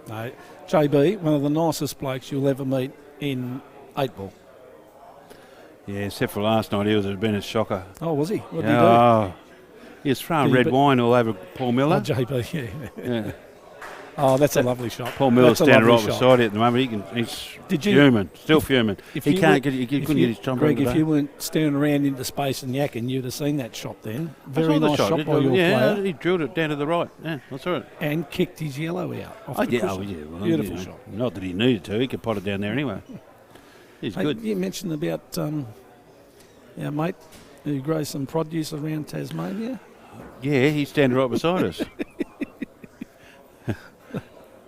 No, JB, one of the nicest blokes you'll ever meet in 8-ball. Yeah, except for last night, he was been a shocker. Oh, was he? What did Oh, he was throwing Did he red bet- wine all over Paul he do? Miller. Oh, JB, yeah. Yeah. Oh, that's a lovely shot. Paul Miller's That's a standing right lovely shot. beside it at the moment. He's Did you- fuming, still fuming. If He you can't were- get. He If couldn't you- get his jump Greg, over if the you weren't staring around into space and yakking, you'd have seen that shot then. Very nice shot by your Yeah, player. he drilled it down to the right. Yeah, that's right. And kicked his yellow out off Oh the yeah, cushion. well, Beautiful you know, shot. Not that he needed to. He could pot it down there anyway. He's Hey, good. you mentioned about our mate who grows some produce around Tasmania. Yeah, he's standing right beside us.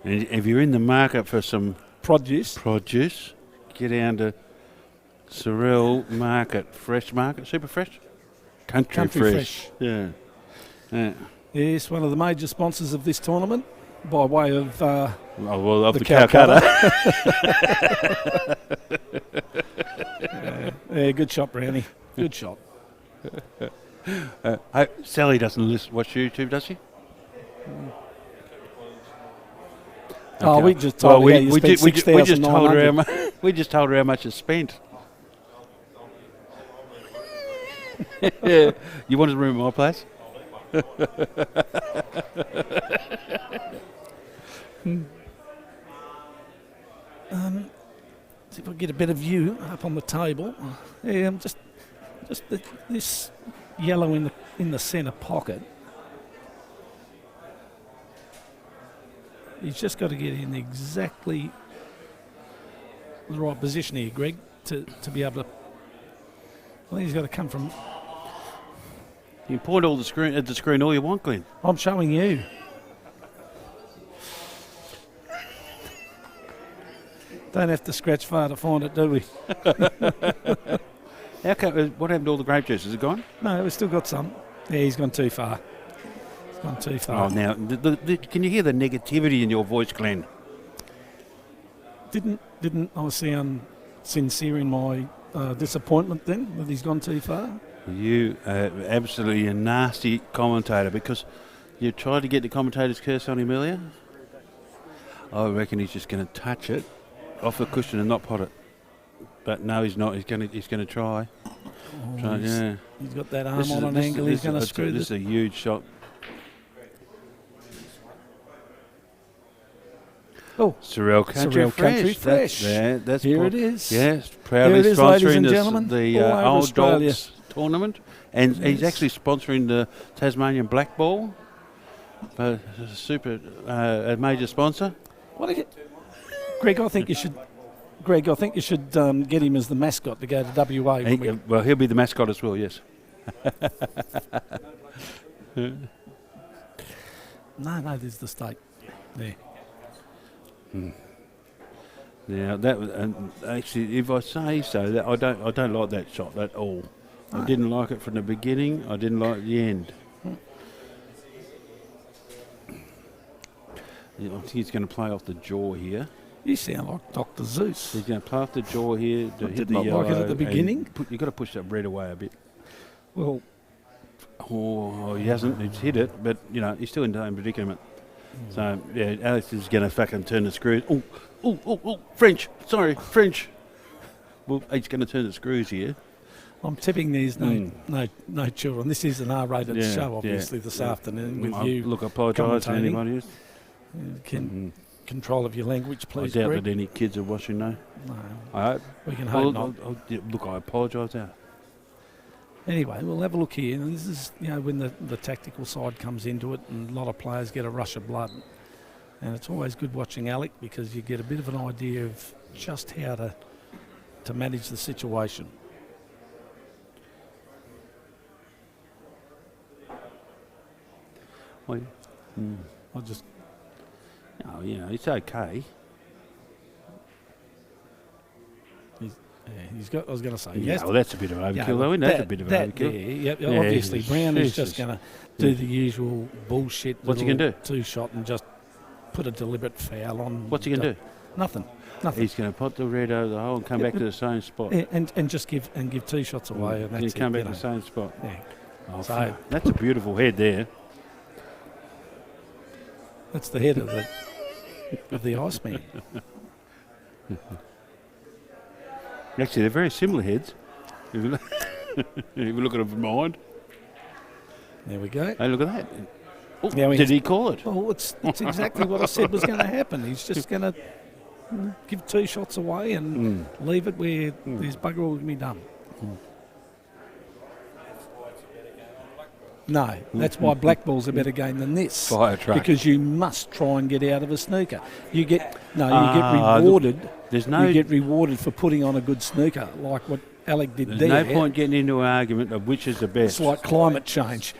And if you're in the market for some Produce. produce, get down to Sorrel Market, Fresh Market, Super Fresh, Country Fresh. Yeah. Yeah. Yes, one of the major sponsors of this tournament by way of Oh, well, of the the Calcutta. yeah, good shot, Brownie. Good shot. Hey, Sally doesn't watch YouTube, does she? Oh, Okay. we just told her you spent we just told her 6,900. we just told her how much it's spent. Yeah. You want to room at my place? See if I can get a better view up on the table. Yeah, this yellow in the centre pocket. He's just got to get in exactly the right position here, Greg, to be able to. I think he's got to come from. You can point all at the screen all you want, Glenn. I'm showing you. Don't have to scratch far to find it, do we? What happened to all the grape juice? Is it gone? No, we've still got some. Yeah, he's gone too far. He's gone too far. Oh, now, can you hear the negativity in your voice, Glenn? Didn't I sound sincere in my disappointment then that he's gone too far? You are absolutely a nasty commentator because you tried to get the commentator's curse on him earlier. I reckon he's just going to touch it off the cushion and not pot it. But no, he's not. He's going to try. Oh, Yeah. He's got that arm on an angle. He's going to screw This this. is a huge shot. Oh, Sorrel Country Sorrel Fresh. Country Fresh. That's Here Paul- it is. Yes, Here proudly it is, ladies sponsoring and the, gentlemen, the all over Old Australia. Dogs tournament. And he's Yes. actually sponsoring the Tasmanian Black Ball. A major sponsor. What do you, Greg? I think you should. Greg, I think you should get him as the mascot to go to WA. when we- Well, he'll be the mascot as well, yes. No, there's the stake. There. Now that was, and actually, if I say so, that I don't like that shot at all. I didn't like it from the beginning. I didn't like the end. Yeah, I think he's going to play off the jaw here. You sound like Dr. Zeus. He's going to play off the jaw here to hit did the not yellow. like it at the and beginning. You've got to push that red away a bit. Well, Oh, he hasn't. He's hit it, but he's still in the same predicament. So yeah, Alex is going to fucking turn the screws. Oh, French. Sorry, French. Well, he's going to turn the screws here. I'm tipping there's no children. This is an R-rated Yeah, show, obviously, yeah, this yeah. afternoon with I you. apologise to commentating. anybody else. Control of your language, I please, doubt Greg. that any kids are watching now. No, I hope. we can hope not. Look, I apologise now. Anyway, we'll have a look here. And this is, when the tactical side comes into it, and a lot of players get a rush of blood. And it's always good watching Alec because you get a bit of an idea of just how to manage the situation. Well, I just it's okay. he's got. I was going to say, Yeah, yes. well, that's a bit of overkill, though, isn't it? That's a bit of overkill. Yeah, Yeah, obviously, Brown is Jesus. just going to do the usual bullshit. What's he gonna do? Two-shot and just put a deliberate foul on. What's he going to do? Nothing. He's going to put the red over the hole and come back to the same spot. Yeah, and just give 2 shots away, and He'll that's come it. back to the same spot. Yeah. Oh, So- that's a beautiful head there. That's the head of the Iceman. Actually, they're very similar heads. If you look, if you look at them from behind. There we go. Hey, look at that. Oh, Yeah, did he call it? Well, it's exactly what I said was going to happen. He's just going to give 2 shots away and leave it where there's bugger all can be done. No, that's why black ball's a better game than this. Fire truck. Because you must try and get out of a snooker. You get rewarded. There's no, You get rewarded for putting on a good snooker, like what Alec did there's there. no point getting into an argument of which is the best. It's like climate change.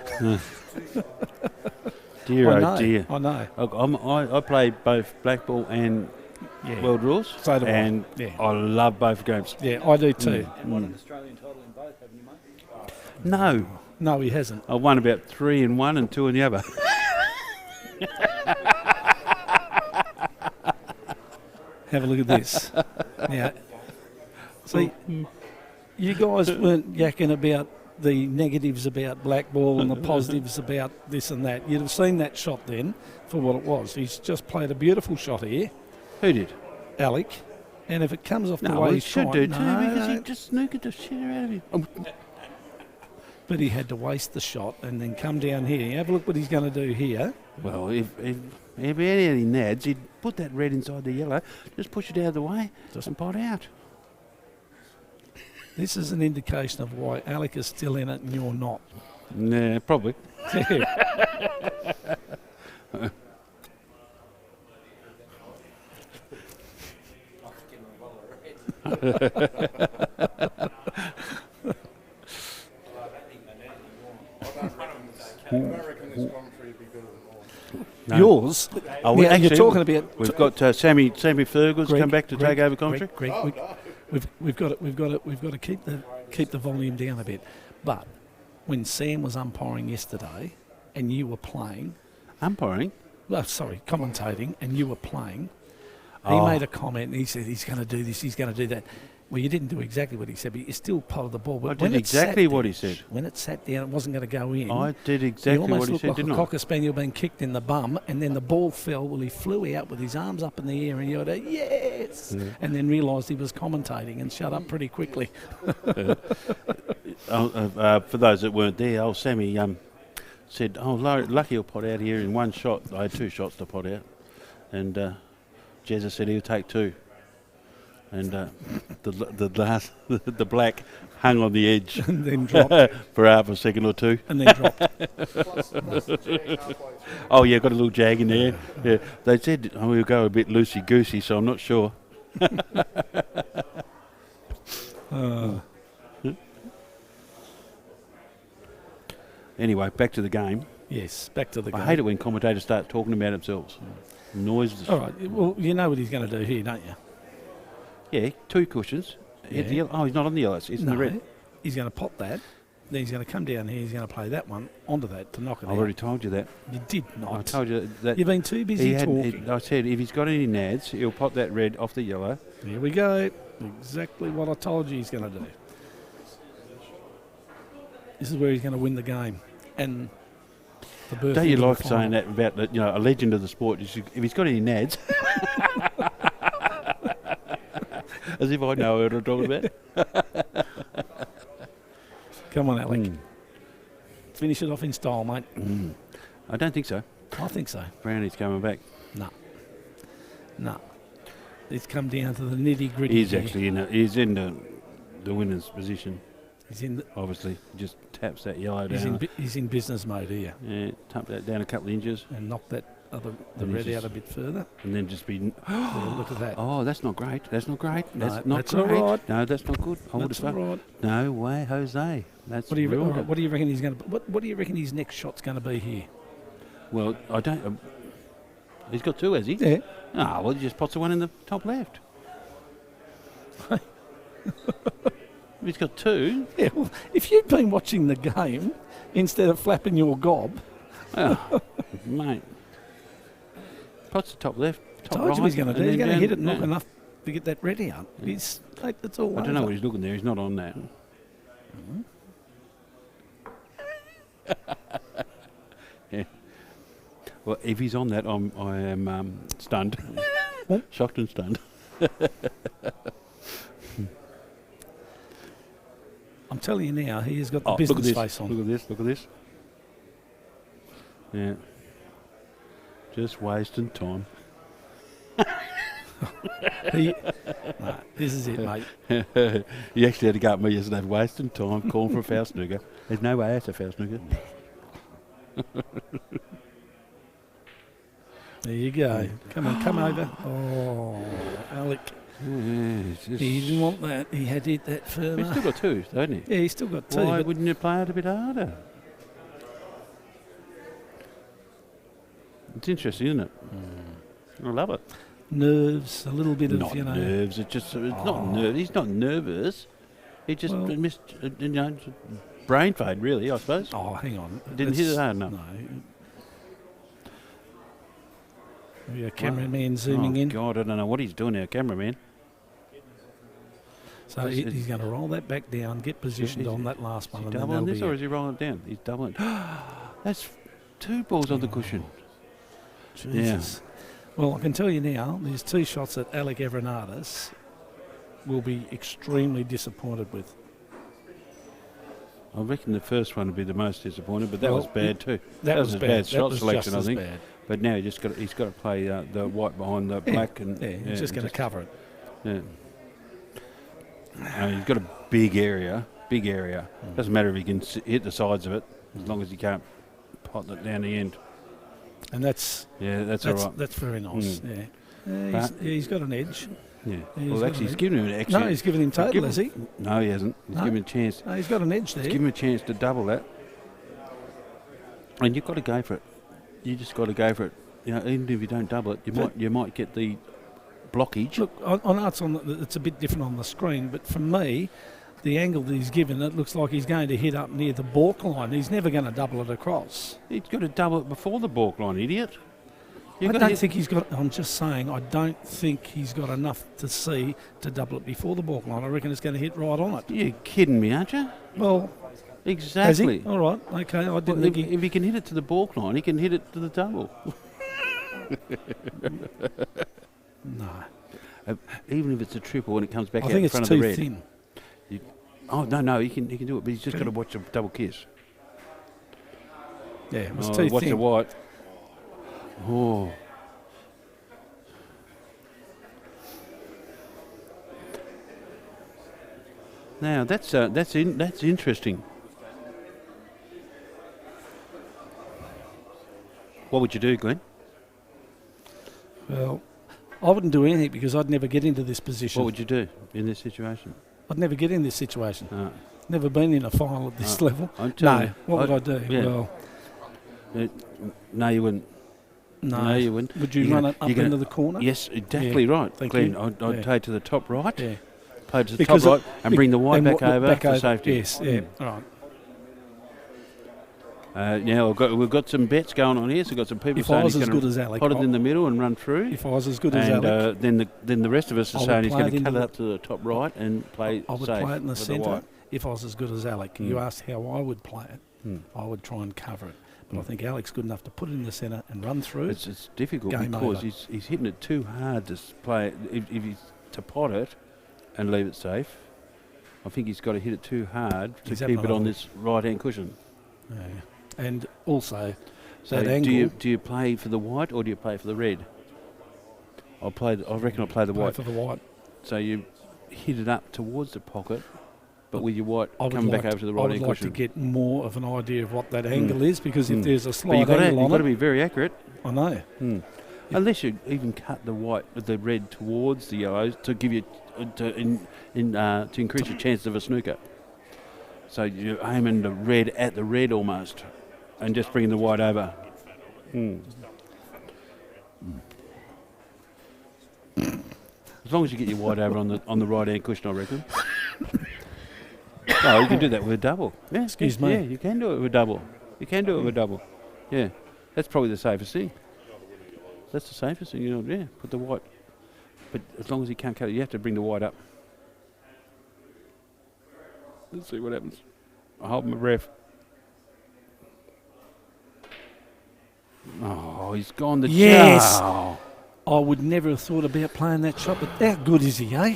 Dear, I oh know. dear. I know. I play both black ball and world rules. So do I. And I love both games. Yeah, I do too. And won an Australian title in both, haven't you, mate? No, No, he hasn't. I won about 3 in one and 2 in the other. Have a look at this. Now, see, you guys weren't yakking about the negatives about black ball and the positives about this and that. You'd have seen that shot then for what it was. He's just played a beautiful shot here, Who did? Alec. And if it comes off the No, way he he's should trying, do too because he just snookered the shit out of him. Oh, but he had to waste the shot and then come down here. Have a look what he's going to do here. well, if he had any nads, he'd put that red inside the yellow, just push it out of the way, and pot out. This is an indication of why Alec is still in it and you're not. Nah, probably. No. Yours? Oh, Now, actually, you're talking about... We've got Sammy Fergus Greg, come back to take over commentary. Greg, we've got to keep the volume down a bit. But when Sam was umpiring yesterday, and you were playing, Umpiring. commentating, and you were playing, he Oh. made a comment and he said he's going to do this, he's going to do that. Well, you didn't do exactly what he said, but you still potted the ball. But I when did it sat exactly there- what he said. When it sat down, it wasn't going to go in. I did He exactly almost what he looked said, like didn't a I? cocker spaniel being kicked in the bum, and then the ball fell. Well, he flew out with his arms up in the air, and you go, yes, and then realised he was commentating and shut up pretty quickly. For those that weren't there, old Sammy said, "Oh, lucky he'll pot out here in one shot." I had 2 shots to pot out, and Jezza said he'll take 2. And the last, the black hung on the edge And then dropped, for half a second or 2. and then dropped. Oh yeah, got a little jag in there. Yeah, they said we'll go a bit loosey goosey, so I'm not sure. Anyway, back to the game. Yes, back to the game. I hate it when commentators start talking about themselves. Noises. All right, well, you know what he's going to do here, don't you? Yeah, 2 cushions. Hit the Yeah. yellow. Oh, he's not on the yellow. It's in the red. He's going to pop that. Then he's going to come down here. He's going to play that one onto that to knock it I've out. already told you that. You did I not. told you that. You've been too busy talking. I said if he's got any nads, he'll pop that red off the yellow. Here we go. Exactly what I told you he's going to do. This is where he's going to win the game. And the birth Don't you of the like final. saying that about a legend of the sport? If he's got any nads, as if I know what I'm talking about. Come on, Alec. Finish it off in style, mate. I don't think so. I think so. Brownie's coming back. No. It's come down to the nitty gritty. He's in the winner's position. He's in. Obviously, just taps that yellow He's down. he's in business mode here, Yeah, tap that down a couple of inches, and knock the And red he's out a bit further. and then just be. Yeah, look at that. Oh, that's not great. That's not great. No, That's not that's great. all right. No, that's not good. I would That's have all right. No way, Jose. That's What do you real reckon? good. What do you reckon he's going to? What do you reckon his next shot's going to be here? Well, I don't. He's got 2, has he? Yeah. Ah, well, he just pots the one in the top left. If he's got 2, Yeah. Well, if you'd been watching the game instead of flapping your gob, oh, mate. Pots the top left, top told right. you he's going to do. and He's then going to hit down- it and knock yeah. enough to get that red out. It's all. I don't know over. what he's looking there. He's not on that. Yeah. Well, if he's on that, I am stunned, shocked and stunned. I'm telling you now, he has got the Oh, look at business this! face on. Look at this! Look at this! Yeah. Just wasting time. No, this is it, mate. You actually had to go up me yesterday, wasting time, calling for a foul snooker. There's no way that's a foul snooker. There you go. Come on, come over. Oh, Alec. He didn't want that. He had to hit that He's further. still got two, hasn't he? Yeah, he's still got two. Why but wouldn't you play it a bit harder? It's interesting, isn't it? I love it. nerves, a little bit Not of, you know. nerves. It's not nerves. He's not nervous. He just Well- missed, brain fade, really, I suppose. Oh, hang on. Didn't hit it hard enough. No. We got cameraman zooming oh, in. God, I don't know what he's doing now, cameraman. So he's going to roll that back down, get positioned on that last Is one, he and then doubling that'll this be or it. is he rolling it down? He's doubling. That's 2 balls on the cushion. Jesus. Well, I can tell you now, these 2 shots that Alec Evernadas will be extremely disappointed with. I reckon the first one would be the most disappointed, but that Well, was bad too. That was a bad. bad That shot was selection, just I as think. bad. But now he's got to play the white behind the black, and He's just going to cover it. Yeah. He's got a big area. Doesn't matter if he can hit the sides of it, as long as he can't pot it down the end. And that's That's all right. that's very nice. Mm. Yeah. He's got an edge. Yeah. He's Well, got actually, an he's edge. given him an extra. No, he's given him total, given- has he? No, he hasn't. He's No? given him a chance. No, he's got an edge there. He's given him a chance to double that. And you've got to go for it. You just got to go for it. Even if you don't double it, you might get the blockage. Look, I know it's a bit different on the screen, but for me, the angle that he's given, it looks like he's going to hit up near the balk line. He's never going to double it across. He's got to double it before the balk line, idiot. I don't think he's got. I'm just saying, I don't think he's got enough to see to double it before the balk line. I reckon it's going to hit right on it. You're kidding me, aren't you? Well, Exactly. has he? All right, okay. I didn't Well, think if he can hit it to the balk line, he can hit it to the double. No, Even if it's a triple and it comes back I out think in it's front of the too red. thin. Oh, no, he can do it, but he's just Okay. got to watch a double kiss. Yeah, it was Oh, too watch the thin. white. Oh. Now that's interesting. What would you do, Glenn? Well, I wouldn't do anything because I'd never get into this position. What would you do in this situation? I'd never get in this situation. Uh, Never been in a final at this level. I'm No, telling you, what would I do? yeah. Well, no, you wouldn't. no. you wouldn't. Would you You're run gonna- it up you're gonna- into the corner? Yes, exactly right. Thank Glenn, you. I'd Yeah. play to the top right, Yeah. play to the Because top right, it- and bring the white and back wa- over for safety. Yes, yeah. All right. Now we've got some bets going on here. So we've got some people If I saying was he's as going good to as Alec, pot it in the middle and run through. if I was as good as And Alec, then the rest of us I are would saying he's play going it to cut into it up to the top right and play I would safe play it in the for centre. white. If I was as good as Alec, you asked how I would play it. Hmm. I would try and cover it. But I think Alec's good enough to put it in the centre and run through. It's difficult Game because over. he's hitting it too hard to play it. If he's to pot it and leave it safe, I think he's got to hit it too hard to He's keep having it on another- this right hand cushion. Yeah. And also, So that angle. do you play for the white or do you play for the red? I reckon I'll play the play white. for the white. So you hit it up towards the pocket, but with your white I would coming like back over to the I right would hand like cushion. to get more of an idea of what that angle is, because if Mm. there's a But slight you've angle got on to it, be very accurate. I know. Unless you even cut the white, the red towards the yellows to give you to increase your chances of a snooker. So you're aiming the red at the red almost, and just bringing the white over. As long as you get your white over on the right hand cushion, I reckon. Oh, you can do that with a double. Yeah, Excuse me. Yeah, you can do it with a double. You can do it with a double. Yeah, that's probably the safest thing. That's the safest thing, yeah, put the white. But as long as you can't cut it, you have to bring the white up. Let's see what happens. I hold my breath. Oh, he's gone the Yes. chow. I would never have thought about playing that shot, but how good is he, eh?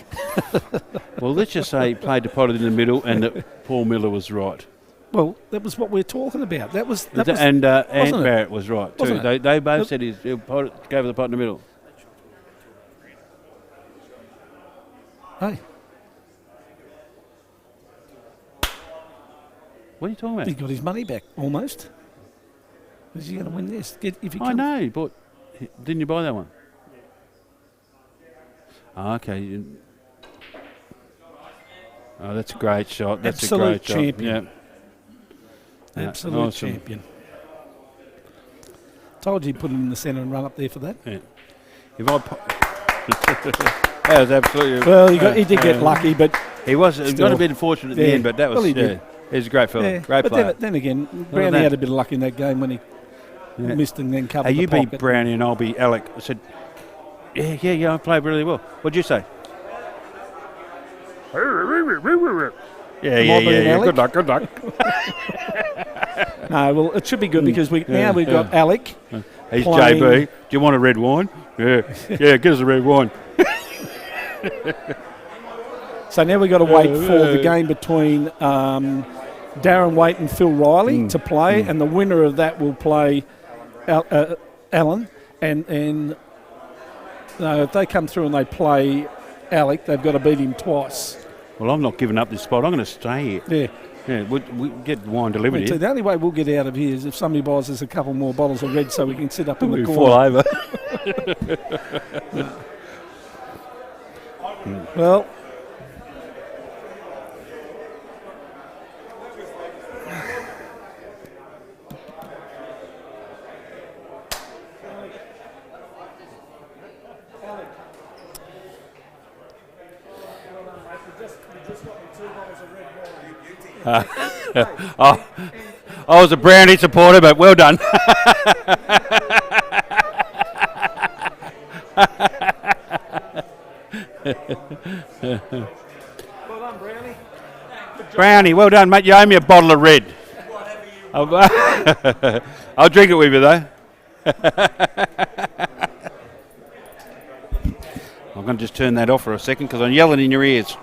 Well, let's just say he played the pot in the middle and that Paul Miller was right. Well, that was what we're talking about. That was And wasn't Ant it? Barrett was right too. Wasn't it? They both said he'll go over the pot in the middle. Hey, What are you talking he about? got his money back almost. Is he going to win this? If he I comes- know, but didn't you buy that one? Oh, okay. Oh, that's a great shot. That's Absolute a great champion. shot. Yeah. Absolute Awesome. champion. Told you put him in the centre and run up there for that. Yeah. If I that was absolutely. Well, he did get lucky, but He got a Still. bit unfortunate at the Yeah. end, but that was Well, he did. He's a great fella, yeah. great But player. then again, Brownie that. had a bit of luck in that game when he Yeah. missed and then covered Hey, the you pocket. be Brownie and I'll be Alec. I said, yeah, I played really well. What'd you say? Yeah, Am I being Alec? Good luck. No, well, it should be good because now we've got Alec. He's Playing- JB. Do you want a red wine? Yeah, yeah, give us a red wine. So now we've got to wait for the game between Darren Waite and Phil Riley to play, and the winner of that will play Alan. And if they come through and they play Alec, they've got to beat him twice. Well, I'm not giving up this spot. I'm going to stay here. Yeah. Yeah, we get wine delivered So here. the only way we'll get out of here is if somebody buys us a couple more bottles of red so we can sit up in the We corner. fall over. Well, I was a Brownie supporter, but well done. Brownie, well done, mate. You owe me a bottle of red. I'll drink it with you, though. I'm going to just turn that off for a second because I'm yelling in your ears.